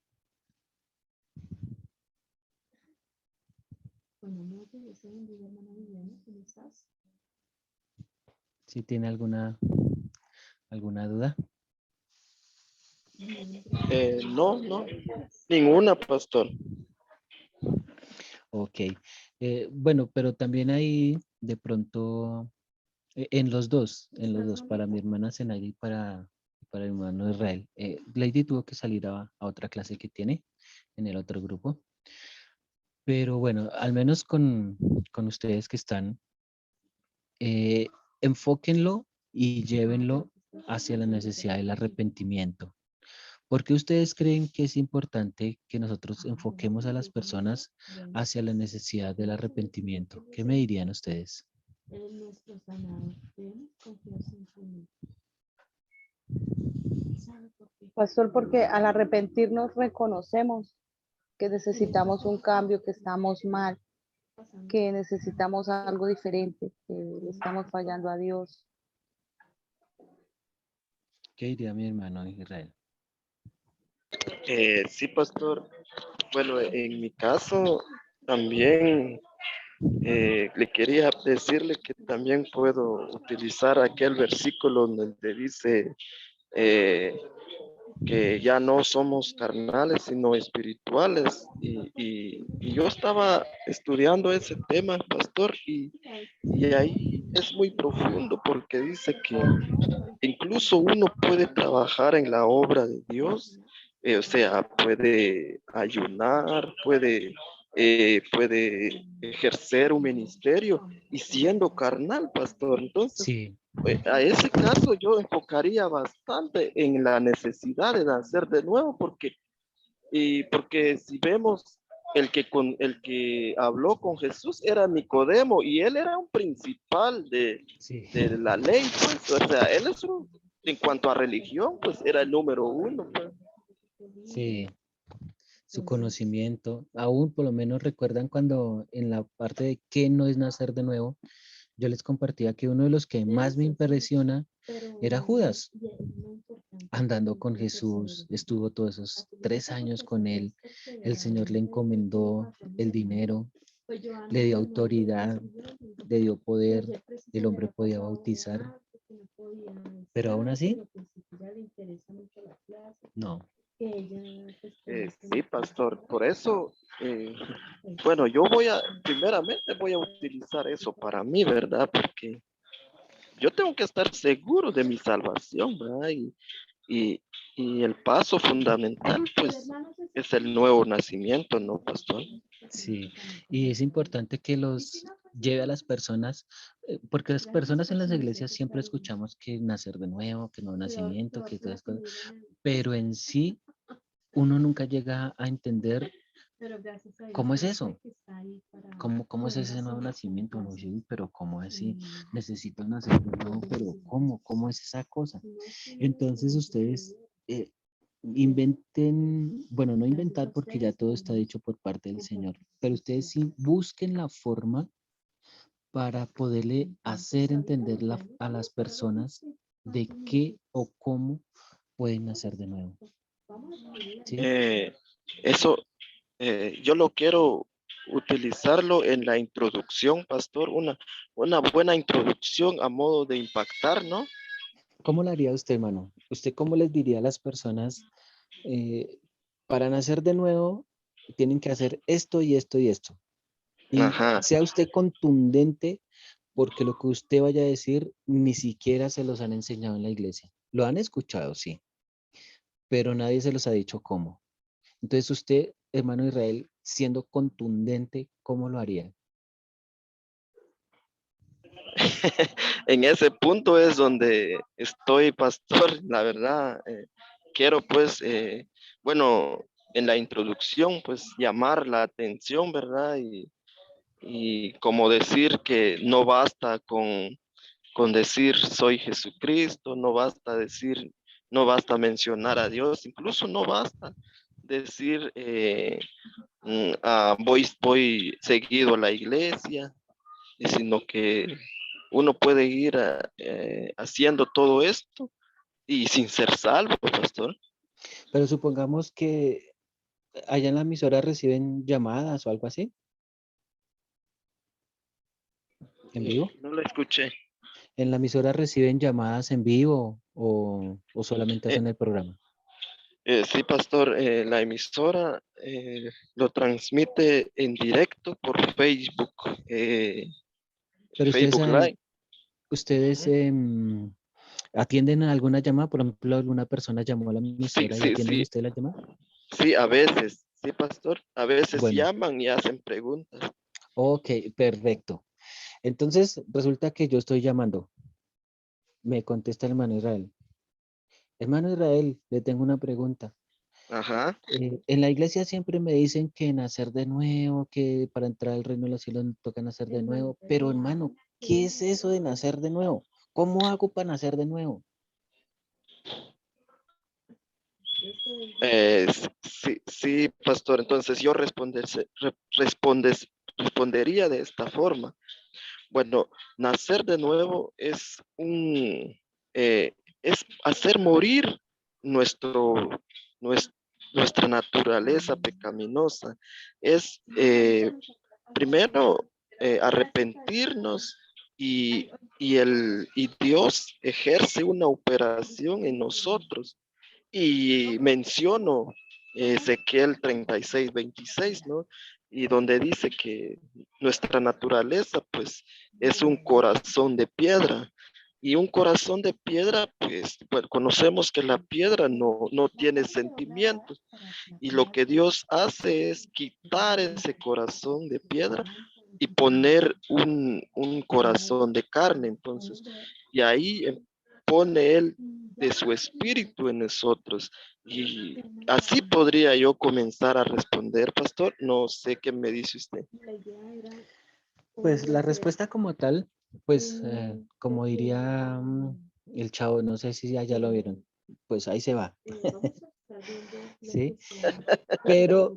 Si tiene alguna duda. No, no. Ninguna, pastor. Ok. Bueno, pero también hay de pronto en los dos, para mi hermana Zenaida y para mi hermano Israel. Lady tuvo que salir a otra clase que tiene en el otro grupo. Pero bueno, al menos con ustedes que están, eh, enfóquenlo y llévenlo hacia la necesidad del arrepentimiento. ¿Por qué ustedes creen que es importante que nosotros enfoquemos a las personas hacia la necesidad del arrepentimiento? ¿Qué me dirían ustedes? nuestro sanador. Debemos confiar simplemente. ¿Sabe por qué? Pastor, porque al arrepentirnos reconocemos que necesitamos un cambio, que estamos mal, que necesitamos algo diferente, que le estamos fallando a Dios. ¿Qué diría mi hermano Israel? Sí, pastor. Bueno, en mi caso también le quería decirle que también puedo utilizar aquel versículo donde dice que ya no somos carnales, sino espirituales. Y yo estaba estudiando ese tema, pastor, y ahí es muy profundo porque dice que incluso uno puede trabajar en la obra de Dios, o sea, puede ayunar, puede ejercer un ministerio y siendo carnal, pastor. Entonces, Sí, a ese caso yo enfocaría bastante en la necesidad de nacer de nuevo, porque si vemos el que habló con Jesús era Nicodemo y él era un principal sí, de la ley, pues, o sea, en cuanto a religión, pues era el número uno, pues. sí. Su conocimiento, aún por lo menos recuerdan cuando en la parte de qué no es nacer de nuevo, yo les compartía que uno de los que más me impresiona era Judas, andando con Jesús, estuvo todos esos 3 años con él, el Señor le encomendó el dinero, le dio autoridad, le dio poder, el hombre podía bautizar, pero aún así, no. Sí, pastor, por eso, bueno, primeramente voy a utilizar eso para mí, ¿verdad? Porque yo tengo que estar seguro de mi salvación, ¿verdad? Y, y el paso fundamental, pues, es el nuevo nacimiento, ¿no, pastor? Sí, y es importante que los lleve a las personas, porque las personas en las iglesias siempre escuchamos que nacer de nuevo, que nuevo nacimiento, que todas cosas, pero en sí uno nunca llega a entender cómo es eso, cómo es ese nuevo nacimiento. Uno dice, "Uy, pero cómo así, necesito nacer de nuevo, pero cómo es esa cosa". Entonces ustedes inventen, bueno, no inventar porque ya todo está dicho por parte del Señor, pero ustedes sí busquen la forma para poderle hacer entender a las personas de qué o cómo pueden nacer de nuevo. ¿Sí? Eh, eso yo lo quiero utilizarlo en la introducción, pastor, una buena introducción a modo de impactar, ¿no? ¿Cómo lo haría usted, hermano? ¿Usted cómo les diría a las personas, eh, para nacer de nuevo, tienen que hacer esto y esto y esto? Y Ajá. sea usted contundente porque lo que usted vaya a decir ni siquiera se los han enseñado en la iglesia. Lo han escuchado, sí, pero nadie se los ha dicho cómo. Entonces usted, hermano Israel, siendo contundente, ¿cómo lo haría? En ese punto es donde estoy, pastor, la verdad. Quiero pues, bueno, en la introducción, pues llamar la atención, ¿verdad? Y como decir que no basta con decir soy Jesucristo, no basta mencionar a Dios, incluso no basta decir voy seguido a la iglesia, sino que uno puede ir haciendo todo esto y sin ser salvo, pastor. Pero supongamos que allá en la emisora reciben llamadas o algo así, en vivo. No lo escuché. ¿En la emisora reciben llamadas en vivo o solamente Eh, hacen el programa? sí, pastor, la emisora lo transmite en directo por Facebook, Pero ustedes, Facebook Live. ustedes Ujú. atienden a alguna llamada, por ejemplo, alguna persona llamó a la Sí, emisora y sí, atienden sí, ustedes la llamada. sí, a veces, sí, pastor, a veces Bueno, llaman y hacen preguntas. ok, perfecto. Entonces, resulta que yo estoy llamando. Me contesta el hermano Israel. Hermano Israel, le tengo una pregunta. Ajá. En la iglesia siempre me dicen que nacer de nuevo, que para entrar al reino de los cielos me toca nacer de nuevo, pero hermano, ¿qué es eso de nacer de nuevo? ¿Cómo hago para nacer de nuevo? Sí, sí, pastor. Entonces yo respondería de esta forma. Bueno, nacer de nuevo es hacer morir nuestro, nues- nuestra naturaleza pecaminosa. Es primero arrepentirnos y Dios ejerce una operación en nosotros. Y menciono Ezequiel 36:26, ¿no? Y donde dice que nuestra naturaleza, pues, es un corazón de piedra. Y un corazón de piedra, pues, bueno, conocemos que la piedra no tiene sentimientos. Y lo que Dios hace es quitar ese corazón de piedra y poner un corazón de carne. Entonces, y ahí pone Él de su espíritu en nosotros. Y así podría yo comenzar a responder, pastor. No sé qué me dice usted. Pues la respuesta como tal, pues como diría el chavo, no sé si ya lo vieron, pues ahí se va, ¿sí? Pero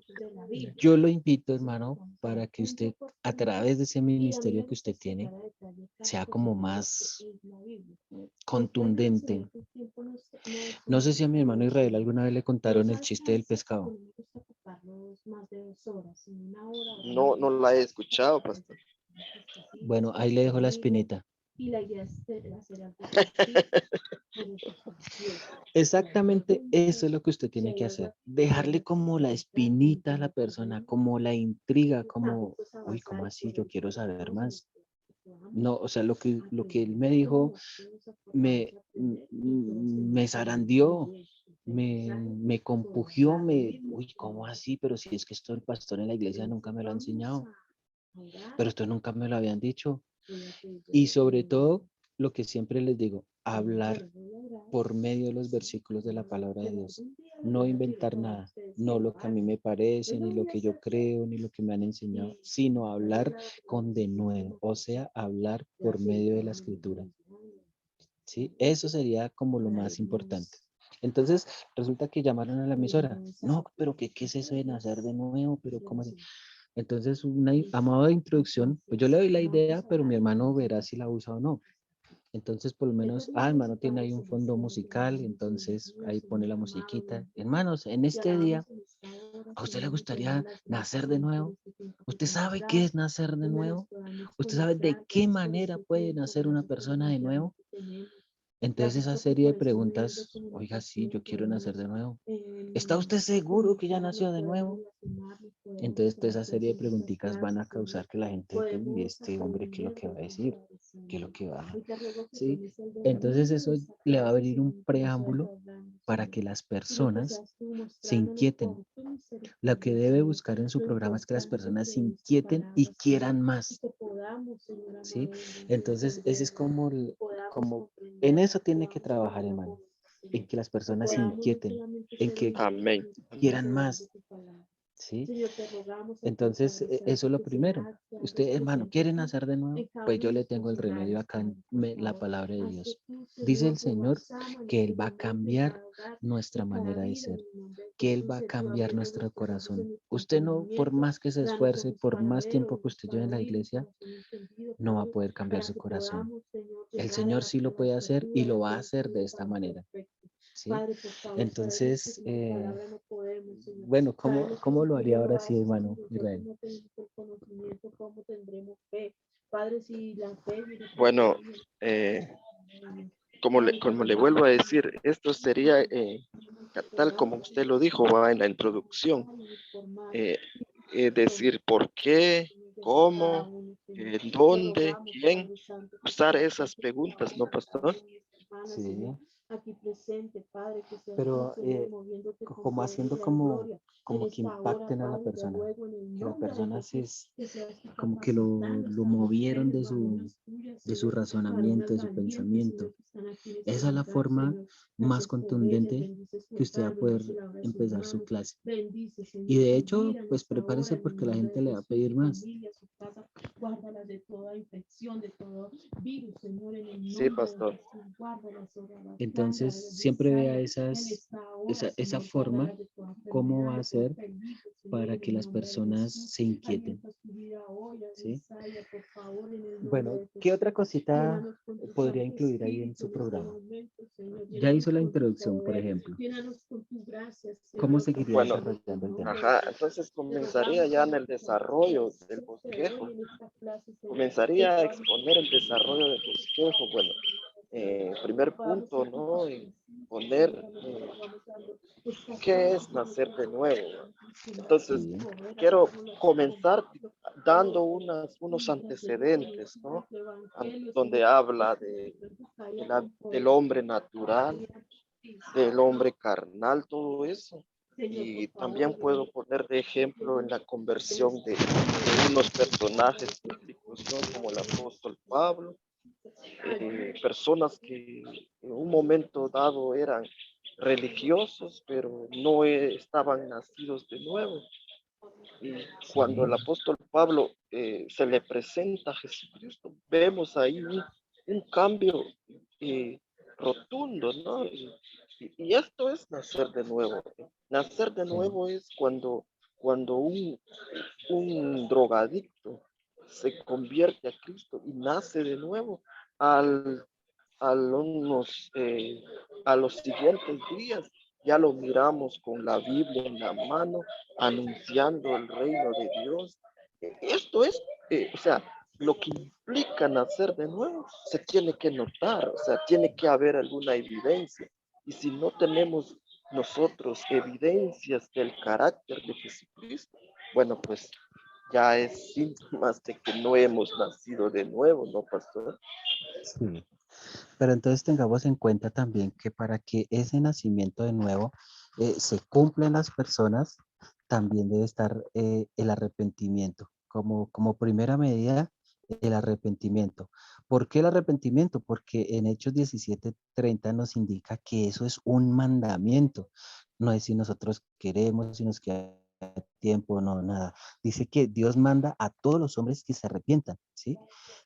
yo lo invito, hermano, para que usted, a través de ese ministerio que usted tiene, sea como más contundente. No sé si a mi hermano Israel alguna vez le contaron el chiste del pescado. No la he escuchado, pastor. Bueno, ahí le dejo la espinita. Exactamente eso es lo que usted tiene que hacer. Dejarle como la espinita a la persona, como la intriga, como, uy, ¿cómo así? Yo quiero saber más. No, o sea, lo que él me dijo me zarandeó, me compugió, uy, ¿cómo así? Pero si es que esto el pastor en la iglesia nunca me lo ha enseñado, pero esto nunca me lo habían dicho. Y sobre todo, lo que siempre les digo, hablar por medio de los versículos de la palabra de Dios. No inventar nada, no lo que a mí me parece, ni lo que yo creo, ni lo que me han enseñado, sino hablar con denuedo, o sea, hablar por medio de la escritura. ¿Sí? Eso sería como lo más importante. Entonces, resulta que llamaron a la emisora. No, pero ¿qué es eso de nacer de nuevo? Pero ¿cómo así? Entonces, a modo de introducción, pues yo le doy la idea, pero mi hermano verá si la usa o no. Entonces, por lo menos, hermano, tiene ahí un fondo musical, entonces ahí pone la musiquita. Hermanos, en este día, ¿a usted le gustaría nacer de nuevo? ¿Usted sabe qué es nacer de nuevo? ¿Usted sabe de qué manera puede nacer una persona de nuevo? Entonces esa serie de preguntas, oiga, sí, yo quiero nacer de nuevo. ¿Está usted seguro que ya nació de nuevo? Entonces toda esa serie de preguntitas van a causar que la gente, uy, este hombre, ¿qué es lo que va a decir? ¿Qué es lo que va a...? ¿Sí? Entonces eso le va a abrir un preámbulo para que las personas se inquieten. Lo que debe buscar en su programa es que las personas se inquieten y quieran más. ¿Sí? Entonces ese es como en eso tiene que trabajar, hermano, en que las personas se inquieten, en que Amén. quieran más, ¿sí? Entonces, eso es lo primero. Usted, hermano, ¿quiere nacer de nuevo? Pues yo le tengo el remedio acá en la palabra de Dios. Dice el Señor que Él va a cambiar nuestra manera de ser, que Él va a cambiar nuestro corazón. Usted no, por más que se esfuerce, por más tiempo que usted lleve en la iglesia, no va a poder cambiar su corazón. El Señor sí lo puede hacer y lo va a hacer de esta manera. ¿Sí? Entonces, bueno, ¿cómo lo haría ahora sí, hermano Israel? Bueno, como le vuelvo a decir, esto sería tal como usted lo dijo, va en la introducción. Eh, decir por qué, cómo, dónde, quién, usar esas preguntas, ¿no, pastor? Sí, pero como haciendo como que impacten a la persona, que la persona como que lo movieron de su razonamiento, de su pensamiento. Esa es la forma más contundente que usted va a poder empezar su clase. Y de hecho, pues prepárese porque la gente le va a pedir más. Sí, pastor. Entonces, siempre vea esa forma, cómo va a ser para que las personas se inquieten. ¿Sí? Bueno, ¿qué otra cosita podría incluir ahí en su programa? Ya hizo la introducción, por ejemplo. ¿Cómo seguiría Bueno, desarrollando el tema? ajá, entonces comenzaría ya en el desarrollo del bosquejo. Comenzaría a exponer el desarrollo del bosquejo. Bueno, primer punto, ¿no? Y poner qué es nacer de nuevo. Entonces, Sí, quiero comenzar dando unos antecedentes, ¿no? Donde habla del hombre natural, del hombre carnal, todo eso. Y también puedo poner de ejemplo en la conversión de unos personajes bíblicos, ¿no? Como el apóstol Pablo, personas que en un momento dado eran religiosos, pero no estaban nacidos de nuevo. Y cuando sí, el apóstol Pablo se le presenta a Jesucristo, vemos ahí un cambio eh, rotundo, ¿no? Y esto es nacer de nuevo. Nacer de sí, nuevo es cuando un drogadicto se convierte a Cristo y nace de nuevo al, a los siguientes días. Ya lo miramos con la Biblia en la mano, anunciando el reino de Dios. Esto es, o sea, lo que implica nacer de nuevo se tiene que notar, o sea, tiene que haber alguna evidencia. Y si no tenemos nosotros evidencias del carácter de Jesucristo, bueno, pues ya es síntomas de que no hemos nacido de nuevo, ¿no, pastor? sí. Pero entonces tengamos en cuenta también que para que ese nacimiento de nuevo se cumpla en las personas, también debe estar el arrepentimiento. Como primera medida, el arrepentimiento. ¿Por qué el arrepentimiento? Porque en Hechos 17:30 nos indica que eso es un mandamiento. No es si nosotros queremos, si nos queda tiempo, no, nada. Dice que Dios manda a todos los hombres que se arrepientan, ¿sí?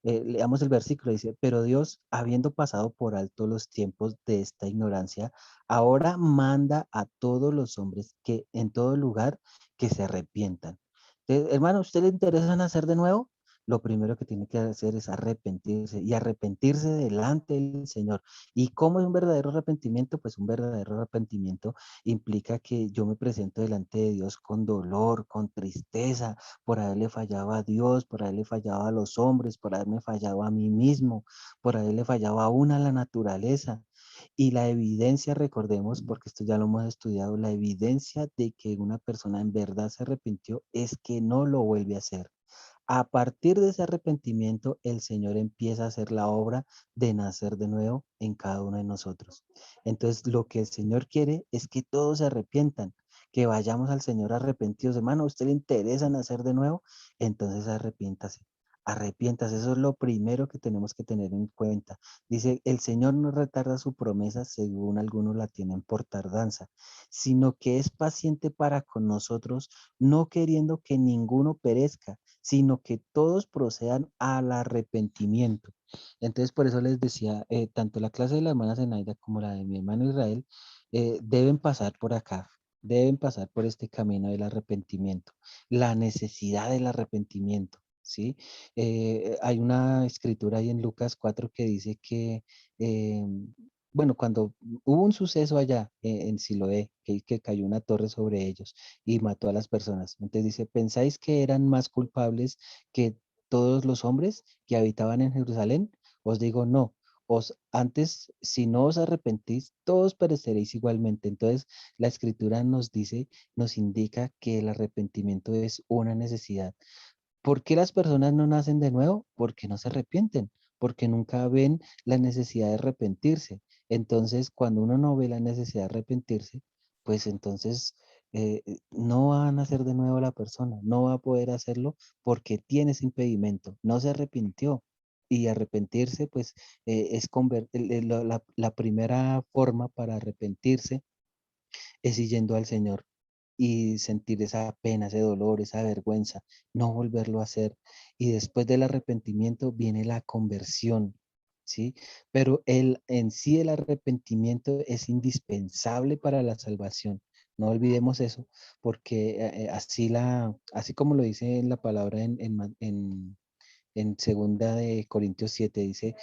Leamos el versículo, dice, pero Dios, habiendo pasado por alto los tiempos de esta ignorancia, ahora manda a todos los hombres que en todo lugar que se arrepientan. Entonces, hermano, ¿a usted le interesa nacer de nuevo? Lo primero que tiene que hacer es arrepentirse y arrepentirse delante del Señor. ¿Y cómo es un verdadero arrepentimiento? Pues un verdadero arrepentimiento implica que yo me presento delante de Dios con dolor, con tristeza, por haberle fallado a Dios, por haberle fallado a los hombres, por haberme fallado a mí mismo, por haberle fallado aún a la naturaleza. Y la evidencia, recordemos, porque esto ya lo hemos estudiado, la evidencia de que una persona en verdad se arrepintió es que no lo vuelve a hacer. A partir de ese arrepentimiento, el Señor empieza a hacer la obra de nacer de nuevo en cada uno de nosotros. Entonces, lo que el Señor quiere es que todos se arrepientan, que vayamos al Señor arrepentidos. Hermano, ¿a usted le interesa nacer de nuevo? Entonces arrepiéntase. Arrepiéntase, eso es lo primero que tenemos que tener en cuenta. Dice, el Señor no retarda su promesa según algunos la tienen por tardanza, sino que es paciente para con nosotros, no queriendo que ninguno perezca, sino que todos procedan al arrepentimiento. Entonces, por eso les decía, tanto la clase de la hermana Zenaida como la de mi hermano Israel deben pasar por acá, deben pasar por este camino del arrepentimiento, la necesidad del arrepentimiento. ¿Sí? Hay una escritura ahí en Lucas 4 que dice que, eh, bueno, cuando hubo un suceso allá en Siloé, que cayó una torre sobre ellos, y mató a las personas. Entonces dice, ¿pensáis que eran más culpables que todos los hombres que habitaban en Jerusalén? Os digo, no. Antes, si no os arrepentís, todos pereceréis igualmente. Entonces, la escritura nos dice, nos indica que el arrepentimiento es una necesidad. ¿Por qué las personas no nacen de nuevo? Porque no se arrepienten, porque nunca ven la necesidad de arrepentirse. Entonces, cuando uno no ve la necesidad de arrepentirse, pues entonces no va a nacer de nuevo la persona, no va a poder hacerlo porque tiene ese impedimento, no se arrepintió. y arrepentirse, pues es la primera forma para arrepentirse es ir yendo al Señor y sentir esa pena, ese dolor, esa vergüenza, no volverlo a hacer. Y después del arrepentimiento viene la conversión, ¿sí? Pero en sí el arrepentimiento es indispensable para la salvación. No olvidemos eso, porque así como lo dice en la palabra en segunda de Corintios 7, dice,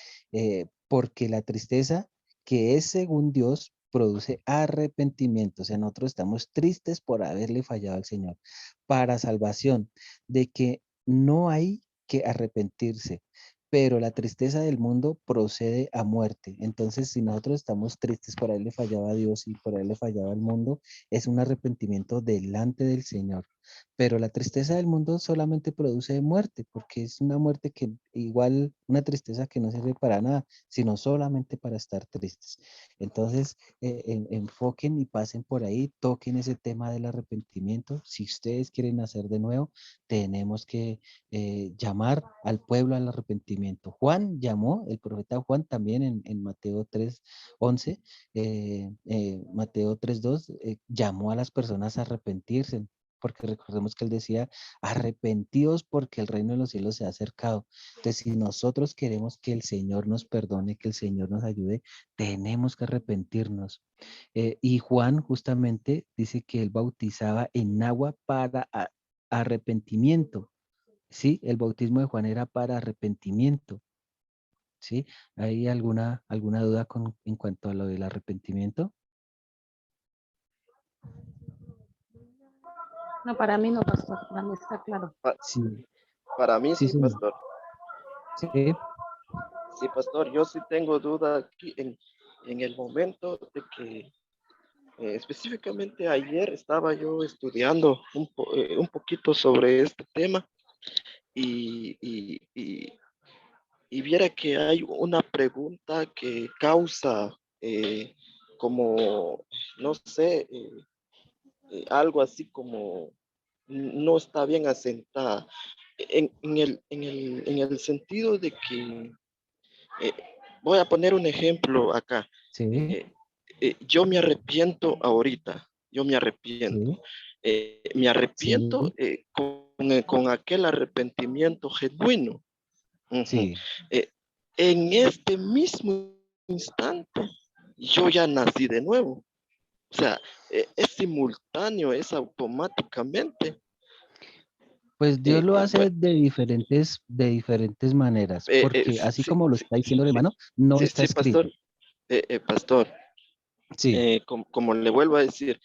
porque la tristeza que es según Dios produce arrepentimiento. O sea, nosotros estamos tristes por haberle fallado al Señor para salvación, de que no hay que arrepentirse, pero la tristeza del mundo procede a muerte. Entonces, si nosotros estamos tristes por haberle fallado a Dios y por haberle fallado al mundo, es un arrepentimiento delante del Señor. Pero la tristeza del mundo solamente produce muerte, porque es una muerte que igual, una tristeza que no sirve para nada, sino solamente para estar tristes. Entonces, enfoquen y pasen por ahí, toquen ese tema del arrepentimiento. Si ustedes quieren hacer de nuevo, tenemos que llamar al pueblo al arrepentimiento. Juan llamó, el profeta Juan también en Mateo 3:11, Mateo 3:2, llamó a las personas a arrepentirse, porque recordemos que él decía, arrepentíos porque el reino de los cielos se ha acercado. Entonces, si nosotros queremos que el Señor nos perdone, que el Señor nos ayude, tenemos que arrepentirnos. Y Juan justamente dice que él bautizaba en agua para arrepentimiento. Sí, el bautismo de Juan era para arrepentimiento. ¿Sí? ¿Hay alguna duda en cuanto a lo del arrepentimiento? No, para mí no, pastor, para mí está claro. Pa- Sí, Para mí sí, sí, señor. pastor. Sí, Sí, pastor, yo sí tengo duda aquí en el momento de que específicamente ayer estaba yo estudiando un poquito sobre este tema y y viera que hay una pregunta que causa como, no sé, algo así como no está bien asentada en el sentido de que, eh, voy a poner un ejemplo acá. sí, eh, yo me arrepiento ahorita, yo sí, me arrepiento sí, con aquel arrepentimiento genuino. Ujú. sí. Eh, en este mismo instante, yo ya nací de nuevo. O sea, es simultáneo, es automáticamente. Pues Dios lo hace Bueno, de diferentes maneras, porque así sí, como lo sí, está diciendo el sí, hermano, no sí, está sí, pastor, escrito. pastor, Sí, como le vuelvo a decir,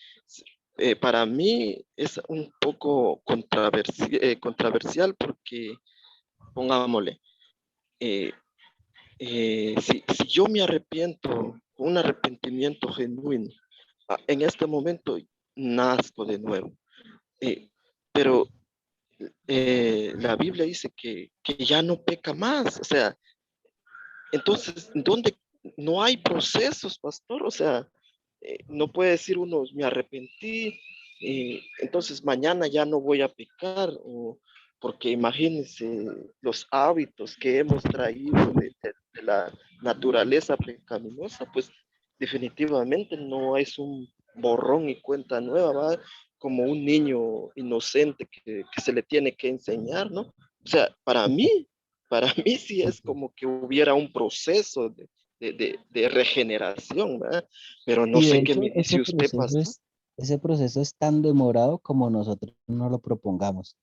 para mí es un poco controversial porque, pongámosle, eh, si yo me arrepiento, un arrepentimiento genuino, en este momento nazco de nuevo. Eh, pero la Biblia dice que ya no peca más. O sea, entonces, ¿dónde no hay procesos, pastor? O sea, no puede decir uno, me arrepentí, entonces mañana ya no voy a pecar, o porque imagínense los hábitos que hemos traído de la naturaleza pecaminosa, pues definitivamente no es un borrón y cuenta nueva, ¿va? Como un niño inocente que se le tiene que enseñar, ¿no? O sea, para mí sí es como que hubiera un proceso de regeneración, ¿verdad? Pero no y de sé qué hecho me dice usted, pastor. ese proceso es tan demorado como nosotros nos lo propongamos.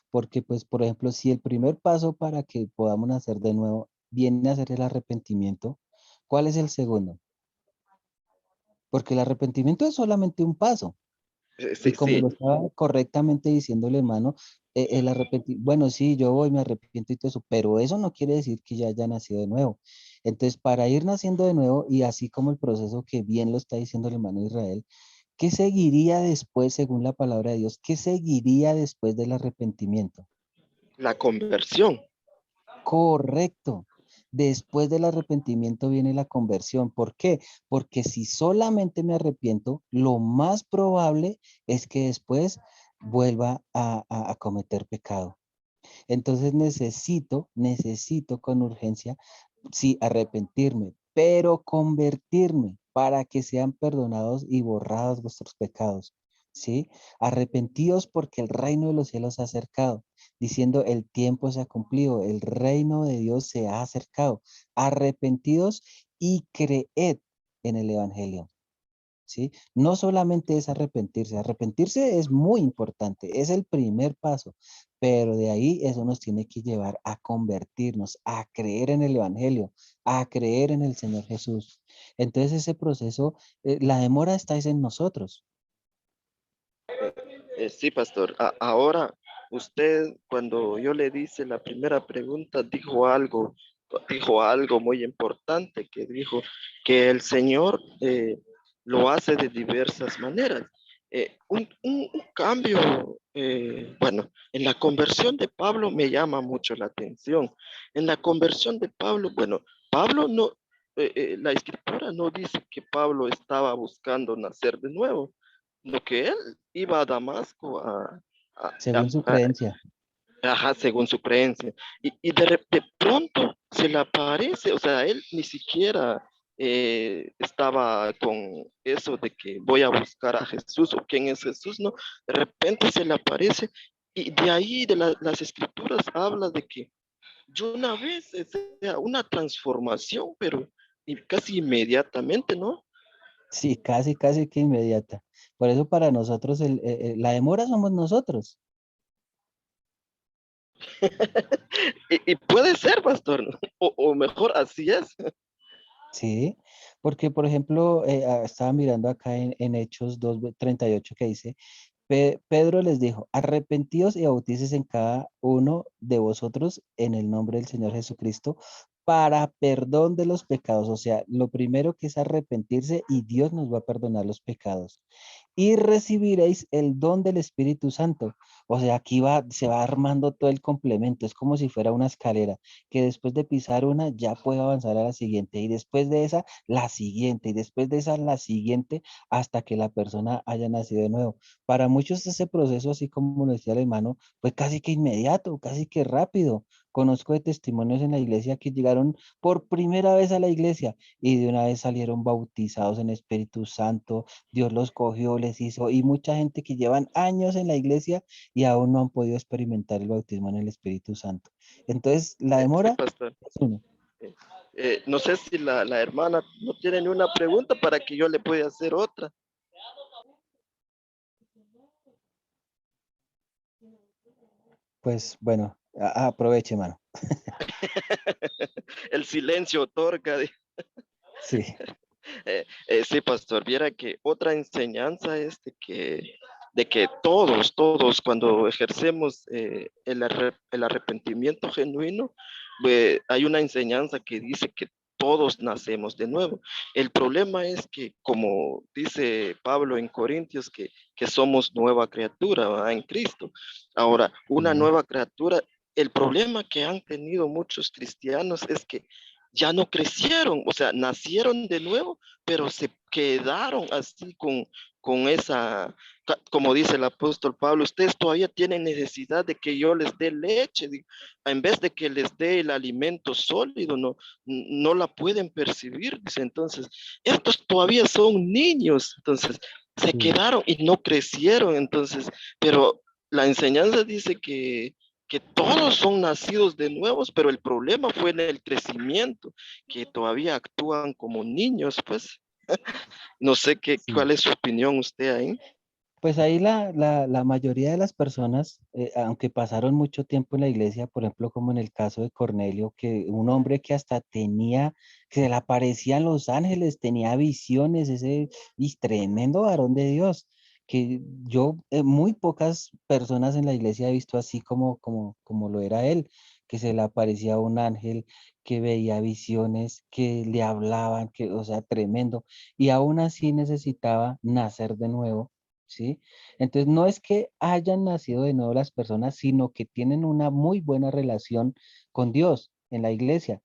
Porque, pues, por ejemplo, si el primer paso para que podamos nacer de nuevo viene a ser el arrepentimiento, ¿cuál es el segundo? Porque el arrepentimiento es solamente un paso. Y Sí, como sí, lo estaba correctamente diciendo el hermano, bueno, sí, yo voy, me arrepiento y todo eso, pero eso no quiere decir que ya haya nacido de nuevo. Entonces, para ir naciendo de nuevo, y así como el proceso que bien lo está diciendo el hermano Israel, ¿qué seguiría después, según la palabra de Dios? ¿Qué seguiría después del arrepentimiento? la conversión. Correcto. Después del arrepentimiento viene la conversión. ¿Por qué? Porque si solamente me arrepiento, lo más probable es que después vuelva a cometer pecado. Entonces necesito con urgencia, sí, arrepentirme, pero convertirme para que sean perdonados y borrados vuestros pecados. ¿Sí? Arrepentíos porque el reino de los cielos se ha acercado, diciendo el tiempo se ha cumplido, el reino de Dios se ha acercado. Arrepentidos y creed en el evangelio. ¿Sí? No solamente es arrepentirse, arrepentirse es muy importante, es el primer paso, pero de ahí eso nos tiene que llevar a convertirnos, a creer en el evangelio, a creer en el Señor Jesús. Entonces ese proceso, la demora está es en nosotros. Sí, pastor. Ahora, usted, cuando yo le hice la primera pregunta, dijo algo muy importante, que dijo que el Señor lo hace de diversas maneras. Un cambio, bueno, en la conversión de Pablo me llama mucho la atención. En la conversión de Pablo, bueno, Pablo no, la escritura no dice que Pablo estaba buscando nacer de nuevo, lo que él iba a Damasco Según su a- creencia. ajá, según su creencia. Y de pronto se le aparece, o sea, él ni siquiera estaba con eso de que voy a buscar a Jesús o quién es Jesús, ¿no? De repente se le aparece y de ahí de las escrituras habla de que yo una vez, o sea, una transformación, pero casi inmediatamente, ¿no? Sí, casi que inmediata. Por eso para nosotros la demora somos nosotros. Y puede ser, pastor, ¿no? O mejor, así es. Sí, porque por ejemplo, estaba mirando acá en Hechos 2:38 que dice, Pedro les dijo, arrepentíos y bautícese en cada uno de vosotros en el nombre del Señor Jesucristo para perdón de los pecados. O sea, lo primero que es arrepentirse y Dios nos va a perdonar los pecados. Y recibiréis el don del Espíritu Santo. O sea, aquí se va armando todo el complemento. Es como si fuera una escalera, que después de pisar una ya puede avanzar a la siguiente y después de esa, la siguiente y después de esa, la siguiente, hasta que la persona haya nacido de nuevo. Para muchos ese proceso, así como lo decía el hermano, fue casi que inmediato, casi que rápido. Conozco de testimonios en la iglesia que llegaron por primera vez a la iglesia y de una vez salieron bautizados en Espíritu Santo. Dios los cogió, les hizo, y mucha gente que llevan años en la iglesia y aún no han podido experimentar el bautismo en el Espíritu Santo. Entonces, la Sí, demora pastor. es uno. No sé si la hermana no tiene ni una pregunta para que yo le pueda hacer otra. Pues bueno, aproveche, mano. El silencio otorga. Sí. Sí, pastor, viera que otra enseñanza es de que todos, cuando ejercemos el arrepentimiento genuino, hay una enseñanza que dice que todos nacemos de nuevo. El problema es que, como dice Pablo en Corintios, que somos nueva criatura, ¿verdad? En Cristo. Ahora, una Sí. nueva criatura, el problema que han tenido muchos cristianos es que ya no crecieron, o sea, nacieron de nuevo, pero se quedaron así con esa, como dice el apóstol Pablo, ustedes todavía tienen necesidad de que yo les dé leche, en vez de que les dé el alimento sólido, no la pueden percibir, dice, entonces, estos todavía son niños, entonces, se Sí. quedaron y no crecieron, entonces, pero la enseñanza dice que todos son nacidos de nuevos, pero el problema fue en el crecimiento, que todavía actúan como niños, pues. No sé Sí. cuál es su opinión usted ahí. Pues ahí la mayoría de las personas, aunque pasaron mucho tiempo en la iglesia, por ejemplo, como en el caso de Cornelio, que un hombre que hasta tenía, que se le aparecían los ángeles, tenía visiones, ese y tremendo varón de Dios, que yo, muy pocas personas en la iglesia he visto así como lo era él, que se le aparecía un ángel, que veía visiones, que le hablaban, que, o sea, tremendo, y aún así necesitaba nacer de nuevo. ¿Sí? Entonces, no es que hayan nacido de nuevo las personas, sino que tienen una muy buena relación con Dios en la iglesia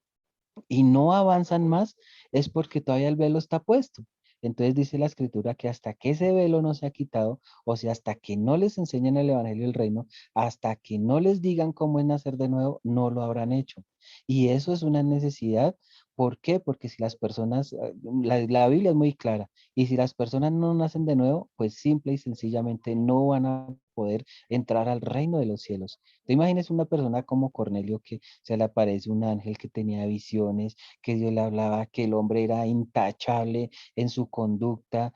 y no avanzan más, es porque todavía el velo está puesto. Entonces dice la escritura que hasta que ese velo no se ha quitado, o sea, hasta que no les enseñen el evangelio del reino, hasta que no les digan cómo es nacer de nuevo, no lo habrán hecho. Y eso es una necesidad. ¿Por qué? Porque si las personas, la Biblia es muy clara, y si las personas no nacen de nuevo, pues simple y sencillamente no van a poder entrar al reino de los cielos. Te imaginas una persona como Cornelio que se le aparece un ángel que tenía visiones, que Dios le hablaba, que el hombre era intachable en su conducta,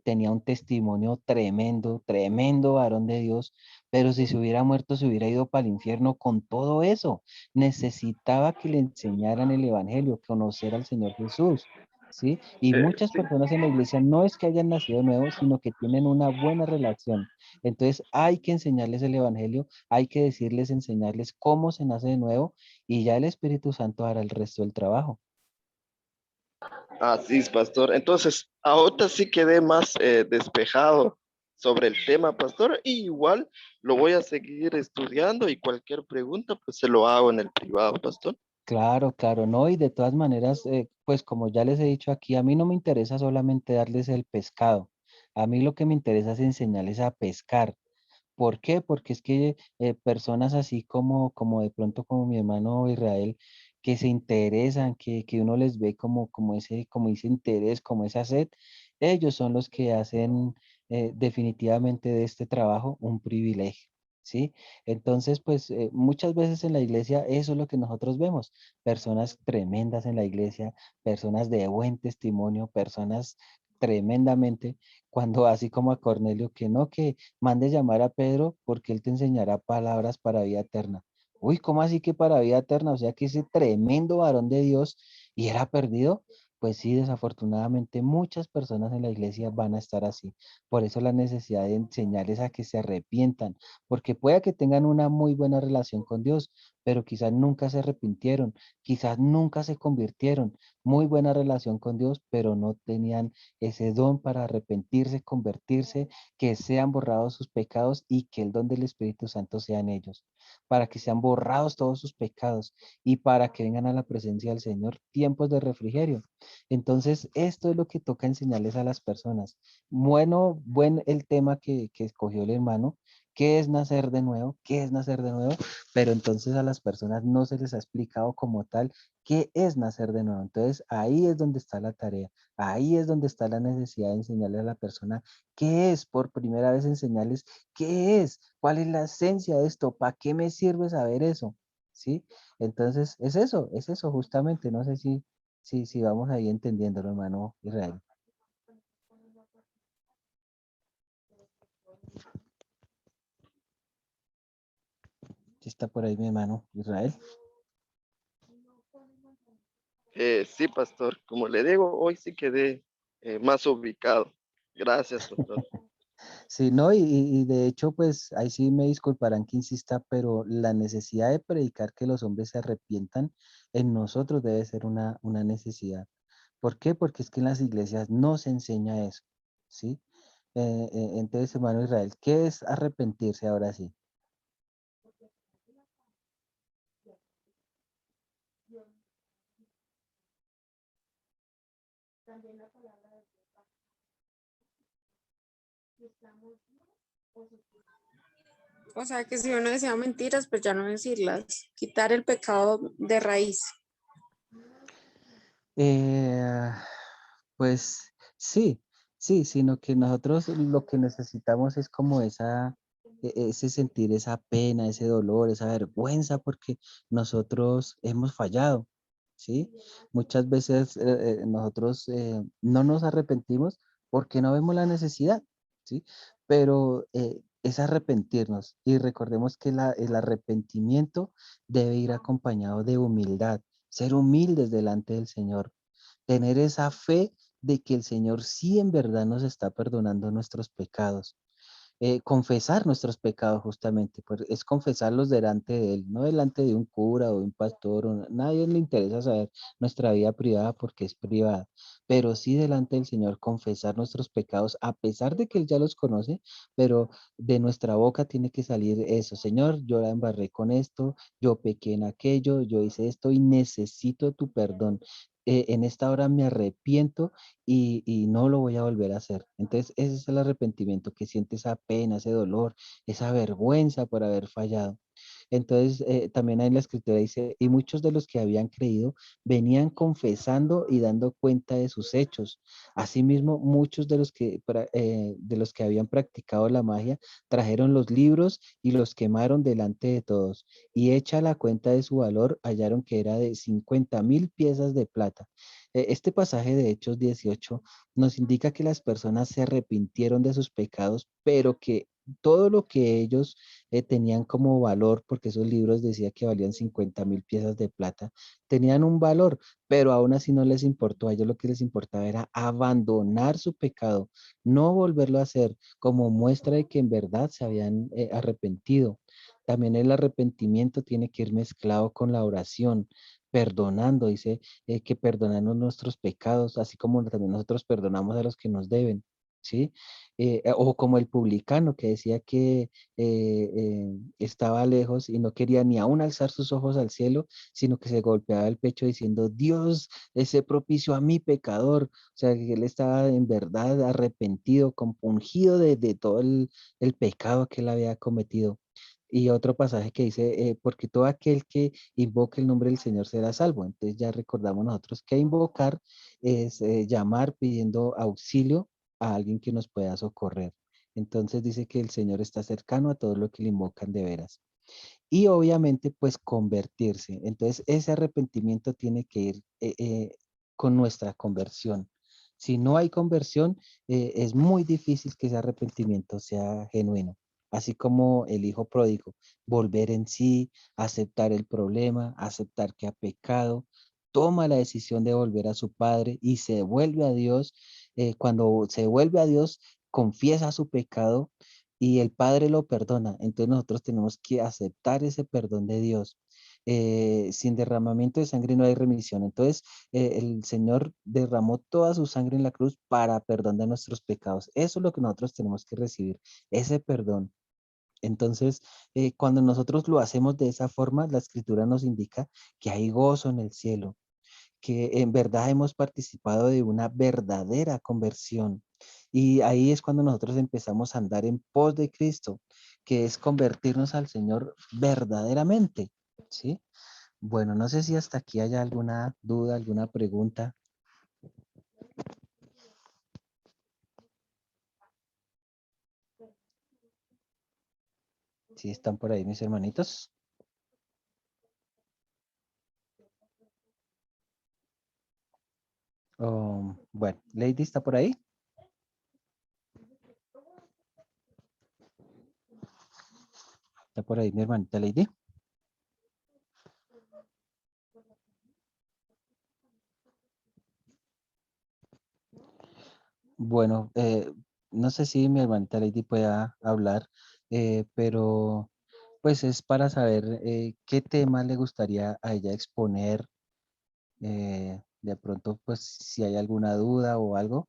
tenía un testimonio tremendo, tremendo varón de Dios, pero si se hubiera muerto, se hubiera ido para el infierno con todo eso. Necesitaba que le enseñaran el evangelio, conocer al Señor Jesús. ¿Sí? Y muchas Sí. personas en la iglesia no es que hayan nacido nuevos, sino que tienen una buena relación. Entonces hay que enseñarles el evangelio, hay que decirles, enseñarles cómo se nace de nuevo y ya el Espíritu Santo hará el resto del trabajo. Así es, pastor. Entonces, ahorita sí quedé más despejado sobre el tema, pastor. Y igual lo voy a seguir estudiando y cualquier pregunta, pues se lo hago en el privado, pastor. Claro, claro, no, y de todas maneras, pues como ya les he dicho aquí, a mí no me interesa solamente darles el pescado, a mí lo que me interesa es enseñarles a pescar. ¿Por qué? Porque es que personas así como de pronto como mi hermano Israel, que se interesan, que uno les ve como ese interés, como esa sed, ellos son los que hacen definitivamente de este trabajo un privilegio. ¿Sí? Entonces, pues muchas veces en la iglesia eso es lo que nosotros vemos, personas tremendas en la iglesia, personas de buen testimonio, personas tremendamente, cuando así como a Cornelio, que no, que mande llamar a Pedro porque él te enseñará palabras para vida eterna. Uy, ¿cómo así que para vida eterna? O sea que ese tremendo varón de Dios y era perdido. Pues sí, desafortunadamente muchas personas en la iglesia van a estar así. Por eso la necesidad de enseñarles a que se arrepientan, porque puede que tengan una muy buena relación con Dios, pero quizás nunca se arrepintieron, quizás nunca se convirtieron. Muy buena relación con Dios, pero no tenían ese don para arrepentirse, convertirse, que sean borrados sus pecados y que el don del Espíritu Santo sea en ellos, para que sean borrados todos sus pecados y para que vengan a la presencia del Señor tiempos de refrigerio. Entonces, esto es lo que toca enseñarles a las personas. Bueno, buen el tema que escogió el hermano. ¿Qué es nacer de nuevo? ¿Qué es nacer de nuevo? Pero entonces a las personas no se les ha explicado como tal qué es nacer de nuevo. Entonces ahí es donde está la tarea. Ahí es donde está la necesidad de enseñarle a la persona qué es, por primera vez enseñarles qué es, cuál es la esencia de esto, para qué me sirve saber eso, ¿sí? Entonces, es eso justamente. No sé si vamos ahí entendiéndolo, hermano Israel. ¿Sí está por ahí mi hermano Israel? Sí, pastor. Como le digo, hoy sí quedé más ubicado. Gracias, pastor. Sí, no, y de hecho, pues ahí sí me disculparán que insista, pero la necesidad de predicar que los hombres se arrepientan en nosotros debe ser una necesidad. ¿Por qué? Porque es que en las iglesias no se enseña eso, ¿sí? Entonces, hermano Israel, ¿qué es arrepentirse ahora sí? O sea que si uno decía mentiras, pues ya no decirlas. Quitar el pecado de raíz. Eh, pues sí, sí, sino que nosotros lo que necesitamos es como ese sentir esa pena, ese dolor, esa vergüenza, porque nosotros hemos fallado, ¿sí? Muchas veces nosotros no nos arrepentimos porque no vemos la necesidad, ¿sí? Pero es arrepentirnos y recordemos que el arrepentimiento debe ir acompañado de humildad, ser humildes delante del Señor, tener esa fe de que el Señor sí en verdad nos está perdonando nuestros pecados. Confesar nuestros pecados justamente, pues es confesarlos delante de Él, no delante de un cura o de un pastor, nadie le interesa saber nuestra vida privada porque es privada, pero sí delante del Señor confesar nuestros pecados a pesar de que Él ya los conoce, pero de nuestra boca tiene que salir eso: Señor, yo la embarré con esto, yo pequé en aquello, yo hice esto y necesito tu perdón. en esta hora me arrepiento y no lo voy a volver a hacer. Entonces, ese es el arrepentimiento, que siente esa pena, ese dolor, esa vergüenza por haber fallado. Entonces, también ahí en la escritura dice, y muchos de los que habían creído venían confesando y dando cuenta de sus hechos. Asimismo, muchos de los que habían practicado la magia trajeron los libros y los quemaron delante de todos. Y hecha la cuenta de su valor, hallaron que era de 50,000 piezas de plata. Este pasaje de Hechos 18 nos indica que las personas se arrepintieron de sus pecados, pero que todo lo que ellos tenían como valor, porque esos libros decía que valían 50,000 piezas de plata, tenían un valor, pero aún así no les importó. A ellos lo que les importaba era abandonar su pecado, no volverlo a hacer, como muestra de que en verdad se habían arrepentido. También el arrepentimiento tiene que ir mezclado con la oración, perdonando, dice que perdonamos nuestros pecados, así como también nosotros perdonamos a los que nos deben. ¿Sí? O como el publicano que decía que estaba lejos y no quería ni aún alzar sus ojos al cielo, sino que se golpeaba el pecho diciendo, Dios, ese propicio a mi pecador. O sea, que él estaba en verdad arrepentido, compungido de todo el pecado que él había cometido. Y otro pasaje que dice, porque todo aquel que invoque el nombre del Señor será salvo. Entonces ya recordamos nosotros que invocar es llamar pidiendo auxilio a alguien que nos pueda socorrer. Entonces dice que el Señor está cercano a todos los que le invocan de veras. Y obviamente, pues convertirse. Entonces, ese arrepentimiento tiene que ir con nuestra conversión. Si no hay conversión, es muy difícil que ese arrepentimiento sea genuino. Así como el hijo pródigo, volver en sí, aceptar el problema, aceptar que ha pecado, toma la decisión de volver a su padre y se vuelve a Dios. Cuando se vuelve a Dios, confiesa su pecado y el Padre lo perdona. Entonces nosotros tenemos que aceptar ese perdón de Dios. Sin derramamiento de sangre no hay remisión. Entonces el Señor derramó toda su sangre en la cruz para perdón de nuestros pecados. Eso es lo que nosotros tenemos que recibir, ese perdón. Entonces, cuando nosotros lo hacemos de esa forma, la escritura nos indica que hay gozo en el cielo, que en verdad hemos participado de una verdadera conversión. Y ahí es cuando nosotros empezamos a andar en pos de Cristo, que es convertirnos al Señor verdaderamente, ¿sí? Bueno, no sé si hasta aquí haya alguna duda, alguna pregunta. Si están por ahí mis hermanitos. Bueno, Lady está por ahí. Está por ahí mi hermanita Lady. Bueno, no sé si mi hermanita Lady pueda hablar, pero pues es para saber qué tema le gustaría a ella exponer. De pronto, pues si hay alguna duda o algo,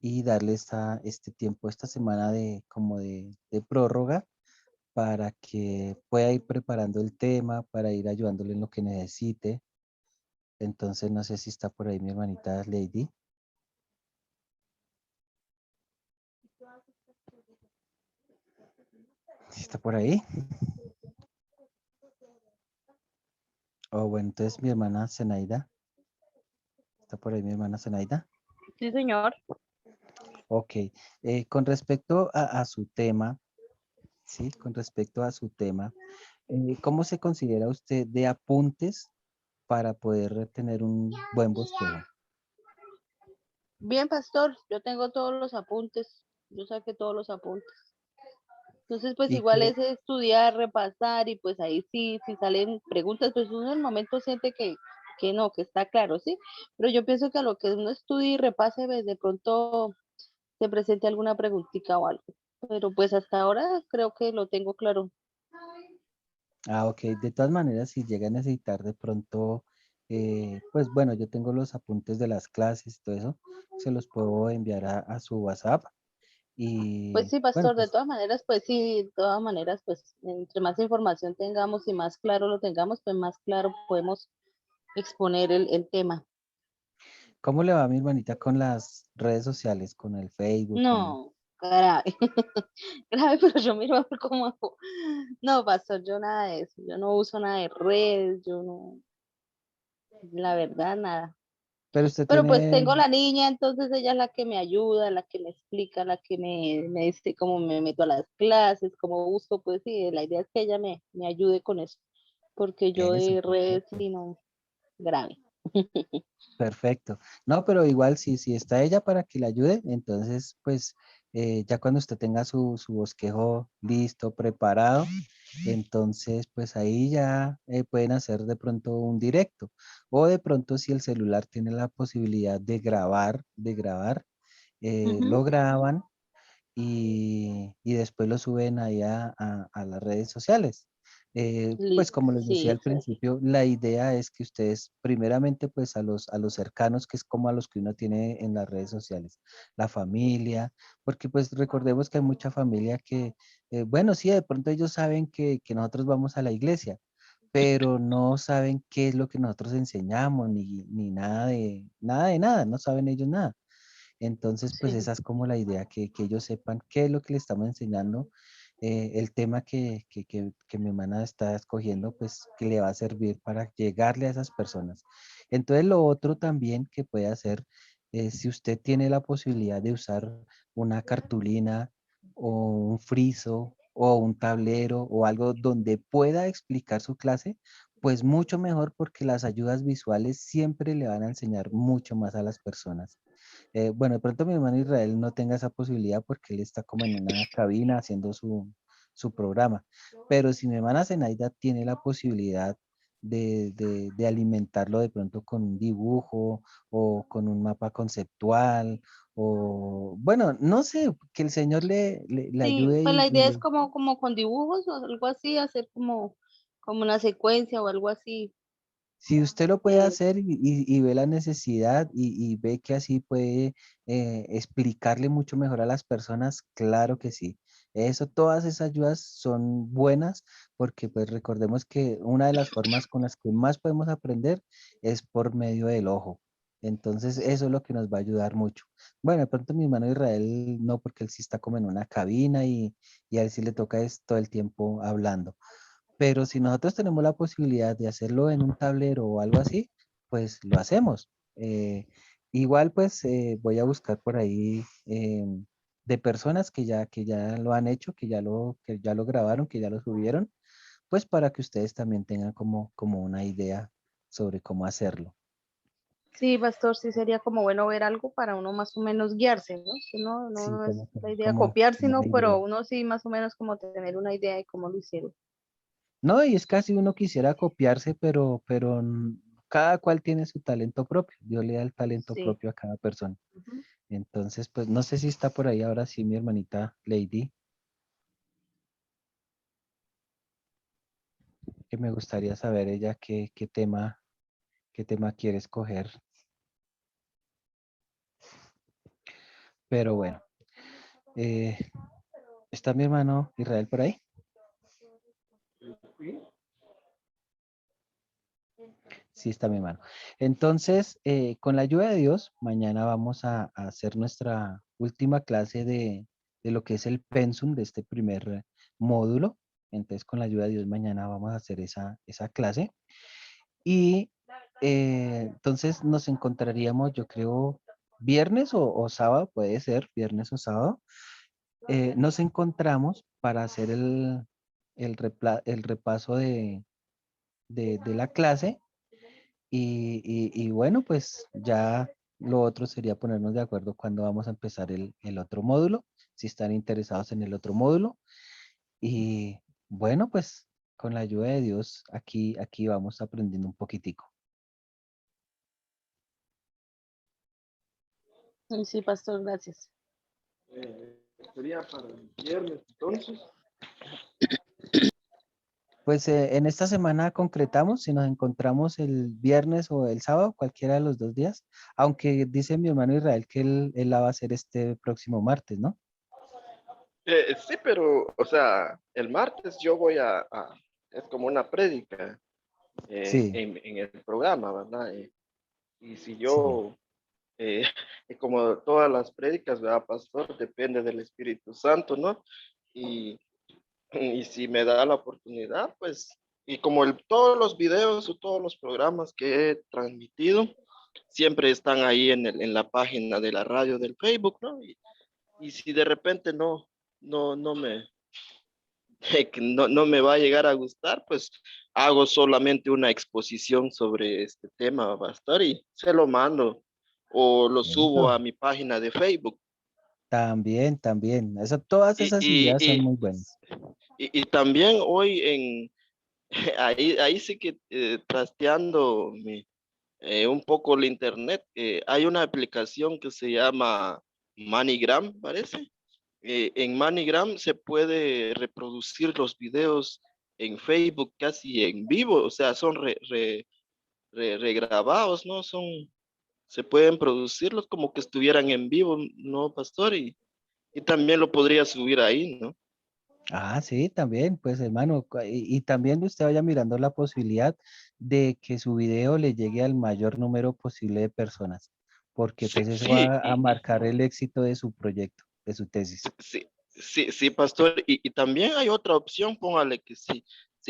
y darle este tiempo, esta semana de como de prórroga para que pueda ir preparando el tema, para ir ayudándole en lo que necesite. Entonces, no sé si está por ahí mi hermanita Lady. ¿Sí está por ahí? Oh, bueno, entonces mi hermana Zenaida. ¿Está por ahí mi hermana Zenaida? Sí, señor. Ok. Con respecto a su tema, ¿sí? Con respecto a su tema, ¿cómo se considera usted de apuntes para poder tener un buen bosquejo? Bien, pastor, yo tengo todos los apuntes. Yo saqué todos los apuntes. Entonces, pues Y igual que, es estudiar, repasar y pues ahí sí, si salen preguntas, pues uno en el momento siente que no, que está claro, ¿sí? Pero yo pienso que a lo que uno estudie y repase, pues, de pronto se presente alguna preguntita o algo. Pero pues hasta ahora creo que lo tengo claro. ok, de todas maneras, si llega a necesitar de pronto, pues bueno, yo tengo los apuntes de las clases y todo eso, se los puedo enviar a su WhatsApp Pues y sí, bueno, pastor, de pues todas maneras, pues sí, de todas maneras, pues entre más información tengamos y más claro lo tengamos, pues más claro podemos exponer el tema. ¿Cómo le va a mi hermanita con las redes sociales, con el Facebook, con... No, grave, grave, pero yo miro a ver cómo hago. No, pastor, yo nada de eso, yo no uso nada de redes, yo no, la verdad, nada. Pero usted Pero pues tiene, tengo la niña, entonces ella es la que me ayuda, la que me explica, la que me dice cómo me meto a las clases, cómo busco, pues sí, la idea es que ella me ayude con eso, porque yo eso, de redes perfecto. sí no, grave. Perfecto. No, pero igual si está ella para que le ayude, entonces pues ya cuando usted tenga su bosquejo listo, preparado, entonces pues ahí ya pueden hacer de pronto un directo. O de pronto si el celular tiene la posibilidad de grabar, Ujú. lo graban y después lo suben ahí a las redes sociales. Pues Listo, como les decía sí, al principio, la idea es que ustedes primeramente pues a los cercanos, que es como a los que uno tiene en las redes sociales, la familia, porque pues recordemos que hay mucha familia que, bueno, sí, de pronto ellos saben que nosotros vamos a la iglesia, pero no saben qué es lo que nosotros enseñamos, ni nada, no saben ellos nada. Entonces, pues sí. esa es como la idea, que ellos sepan qué es lo que le estamos enseñando, el tema que mi hermana está escogiendo, pues que le va a servir para llegarle a esas personas. Entonces, lo otro también que puede hacer, si usted tiene la posibilidad de usar una cartulina o un friso o un tablero o algo donde pueda explicar su clase, pues mucho mejor porque las ayudas visuales siempre le van a enseñar mucho más a las personas. Bueno, de pronto mi hermano Israel no tenga esa posibilidad porque él está como en una cabina haciendo su programa. Pero si mi hermana Zenaida tiene la posibilidad de alimentarlo de pronto con un dibujo o con un mapa conceptual, o bueno, no sé, que el Señor le Sí, ayude pues la y idea es le... como con dibujos o algo así, hacer como una secuencia o algo así. Si usted lo puede eh, hacer y ve la necesidad y ve que así puede explicarle mucho mejor a las personas, claro que sí. Eso, todas esas ayudas son buenas porque pues recordemos que una de las formas con las que más podemos aprender es por medio del ojo. Entonces eso es lo que nos va a ayudar mucho. Bueno, de pronto mi hermano Israel no, porque él sí está como en una cabina y a él sí le toca es todo el tiempo hablando. Pero si nosotros tenemos la posibilidad de hacerlo en un tablero o algo así, pues lo hacemos. Igual pues voy a buscar por ahí de personas que ya lo han hecho, que ya lo grabaron, que ya lo subieron, pues para que ustedes también tengan como una idea sobre cómo hacerlo. sí, pastor, sí sería como bueno ver algo para uno más o menos guiarse, ¿no? Que Sí, no es como, la idea como, copiar, como la sino, pero idea. uno sí más o menos como tener una idea de cómo lo hicieron. No, y es casi uno quisiera copiarse, pero cada cual tiene su talento propio. Dios le da el talento Sí. propio a cada persona. Ujú. Entonces, pues no sé si está por ahí ahora sí mi hermanita Lady, que me gustaría saber ella qué tema quiere escoger. Pero bueno, eh, ¿está mi hermano Israel por ahí? Sí, está mi hermano. Entonces, con la ayuda de Dios, mañana vamos a hacer nuestra última clase de lo que es el pensum de este primer módulo. Entonces, con la ayuda de Dios, mañana vamos a hacer esa clase. Y entonces nos encontraríamos, yo creo, viernes o sábado, puede ser, viernes o sábado. Nos encontramos para hacer el repaso de la clase y bueno, pues ya lo otro sería ponernos de acuerdo cuando vamos a empezar el otro módulo, si están interesados en el otro módulo. Y bueno, pues con la ayuda de Dios, aquí vamos aprendiendo un poquitico. Sí, pastor, gracias. Sería para el viernes, entonces. Pues en esta semana concretamos si nos encontramos el viernes o el sábado, cualquiera de los 2 días, aunque dice mi hermano Israel que él la va a hacer este próximo martes, ¿no? Sí, pero, o sea, el martes yo voy es como una prédica Sí, en el programa, ¿verdad? Y si sí. yo eh, y como todas las prédicas, ¿verdad, pastor? Depende del Espíritu Santo, ¿no? Y, y si me da la oportunidad, pues, y como todos los videos o todos los programas que he transmitido, siempre están ahí en la página de la radio del Facebook, ¿no? Y si de repente no me, que no me va a llegar a gustar, pues hago solamente una exposición sobre este tema, pastor, y se lo mando o lo subo a Eso. mi página de Facebook. También, también. Todas Y, esas y, ideas son y, muy buenas. y también hoy ahí sí que trasteando un poco el internet, hay una aplicación que se llama MoneyGram, parece. En MoneyGram se puede reproducir los videos en Facebook casi en vivo, o sea, son regrabados, ¿no? Se pueden producirlos como que estuvieran en vivo, ¿no, pastor? Y también lo podría subir ahí, ¿no? Ah, sí, también, pues hermano, y también usted vaya mirando la posibilidad de que su video le llegue al mayor número posible de personas, porque Sí, pues eso sí, va a marcar el éxito de su proyecto, de su tesis. sí, sí, pastor. Y también hay otra opción, póngale que si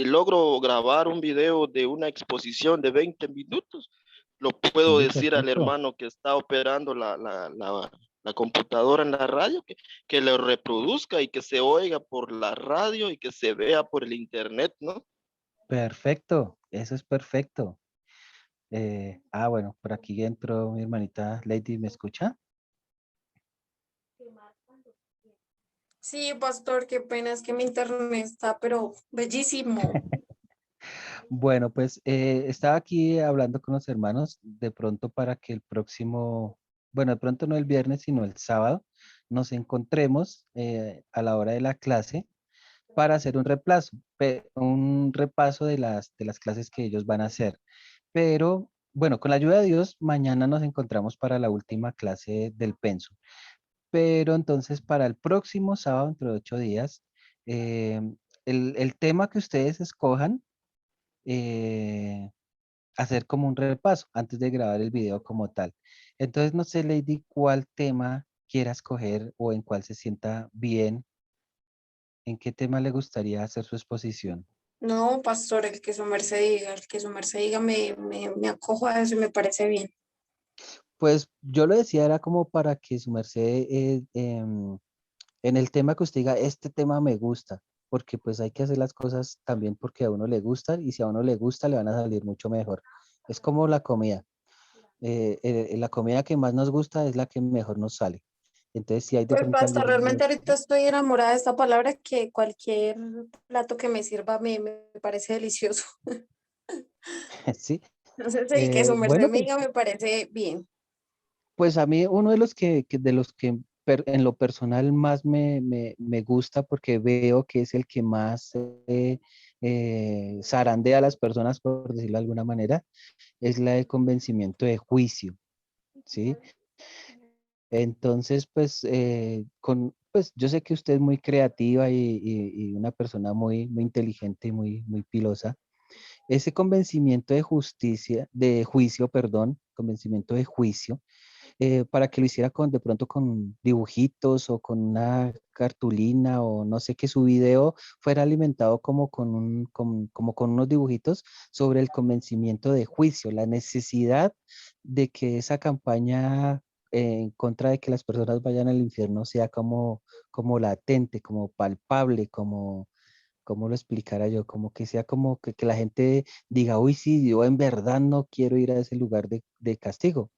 logro grabar un video de una exposición de 20 minutos, lo puedo Sí, decir al perfecto. hermano que está operando la computadora en la radio, que lo reproduzca y que se oiga por la radio y que se vea por el internet, ¿no? Perfecto, eso es perfecto. Bueno, por aquí entró mi hermanita Lady, ¿me escucha? Sí, pastor, qué pena, es que mi internet está, pero bellísimo. Bueno, pues estaba aquí hablando con los hermanos de pronto para que el próximo, bueno, de pronto no el viernes, sino el sábado, nos encontremos a la hora de la clase para hacer un repaso de las clases que ellos van a hacer. Pero bueno, con la ayuda de Dios, mañana nos encontramos para la última clase del Penso. Pero entonces para el próximo sábado, dentro de 8 días, eh, el tema que ustedes escojan, eh, hacer como un repaso antes de grabar el video como tal. Entonces, no sé, Lady, cuál tema quiera escoger o en cuál se sienta bien, en qué tema le gustaría hacer su exposición. No, pastor, el que su merced diga, el que su merced diga, me acojo a eso y me parece bien. Pues yo lo decía, era como para que su merced, en el tema que usted diga, este tema me gusta, porque pues hay que hacer las cosas también porque a uno le gustan y si a uno le gusta le van a salir mucho mejor. Es como la comida. La comida que más nos gusta es la que mejor nos sale. Entonces, si hay de Pues, pronto pastor, algún realmente ingrediente, ahorita estoy enamorada de esta palabra que cualquier plato que me sirva me parece delicioso. sí. Entonces, el que su merced Bueno, me pues, diga me parece bien. pues a mí uno de los de los que en lo personal más me gusta porque veo que es el que más zarandea a las personas, por decirlo de alguna manera, es la de convencimiento de juicio, ¿sí? Entonces, pues, pues yo sé que usted es muy creativa y una persona muy inteligente y muy pilosa. Ese convencimiento de justicia, de juicio, perdón, convencimiento de juicio, para que lo hiciera de pronto con dibujitos o con una cartulina o no sé, que su video fuera alimentado como como con unos dibujitos sobre el convencimiento de juicio, la necesidad de que esa campaña en contra de que las personas vayan al infierno sea como latente, como palpable, ¿cómo lo explicara yo? Como que sea como que la gente diga, uy, sí, yo en verdad no quiero ir a ese lugar de castigo.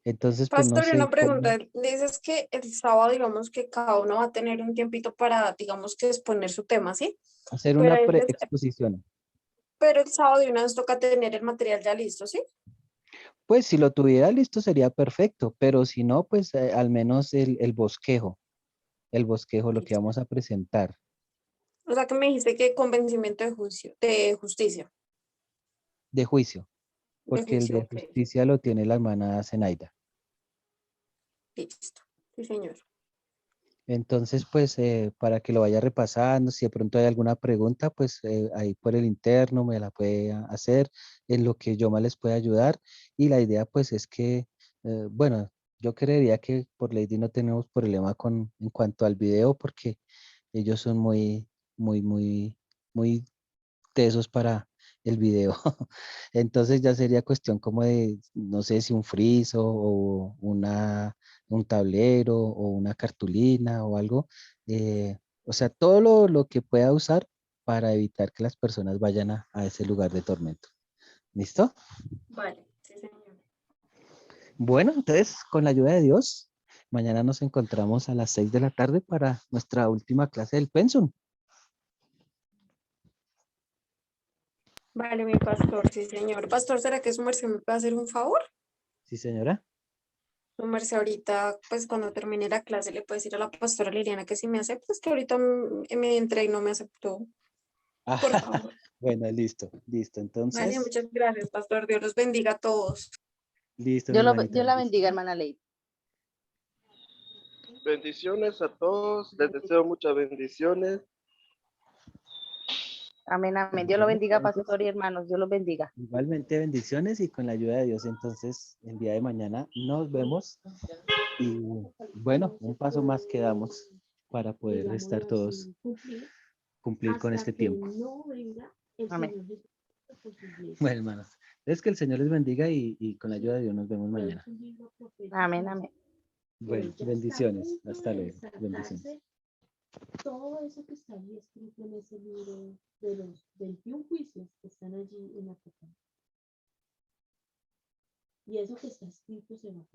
Entonces, pues no Pastor, y una sé pregunta, cómo dices que el sábado, digamos que cada uno va a tener un tiempito para, digamos que exponer su tema, ¿sí? hacer Pero, una pre-exposición. pero el sábado de una vez toca tener el material ya listo, ¿sí? Pues si lo tuviera listo sería perfecto, pero si no, pues al menos el bosquejo, lo que Listo. vamos a presentar O sea que me dijiste que convencimiento de juicio, de justicia, de juicio, de porque el juicio, de ok, justicia lo tiene la hermana Zenaida. listo. Sí, señor. Entonces, pues para que lo vaya repasando, si de pronto hay alguna pregunta, pues ahí por el interno me la puede hacer en lo que yo más les pueda ayudar. Y la idea pues es que, bueno, yo creería que por Lady no tenemos problema en cuanto al video porque ellos son muy tesos para el video. Entonces ya sería cuestión como de, no sé si un friso o un tablero o una cartulina o algo. O sea, todo lo que pueda usar para evitar que las personas vayan a ese lugar de tormento. ¿Listo? Vale, sí, señor. Bueno, entonces, con la ayuda de Dios, mañana nos encontramos a las 6 de la tarde para nuestra última clase del Pensum. Vale, mi pastor, sí, señor. Pastor, ¿será que su merced me puede hacer un favor? ¿Sí, señora? Su merced ahorita, pues cuando termine la clase, le puede decir a la pastora Liliana que si me acepta, es que ahorita me entré y no me aceptó. Por favor. Bueno, listo, listo. Vale, Entonces, muchas gracias, pastor. Dios los bendiga a todos. listo, mi hermanita. Dios la bendiga, hermana Lady. Bendiciones a todos. Les deseo muchas bendiciones. Amén, amén. Dios lo Bendiciones, bendiga, entonces, pastor y hermanos. Dios los bendiga. igualmente bendiciones y con la ayuda de Dios, entonces, el día de mañana nos vemos y bueno, un paso más que damos para poder estar todos, cumplir con este tiempo. Amén. Bueno, hermanos, es que el Señor les bendiga y con la ayuda de Dios nos vemos mañana. Amén, amén. Bueno, bendiciones. Hasta luego. Bendiciones. Todo eso que está ahí escrito en ese libro de los 21 juicios que están allí en la copa. Y eso que está escrito se va a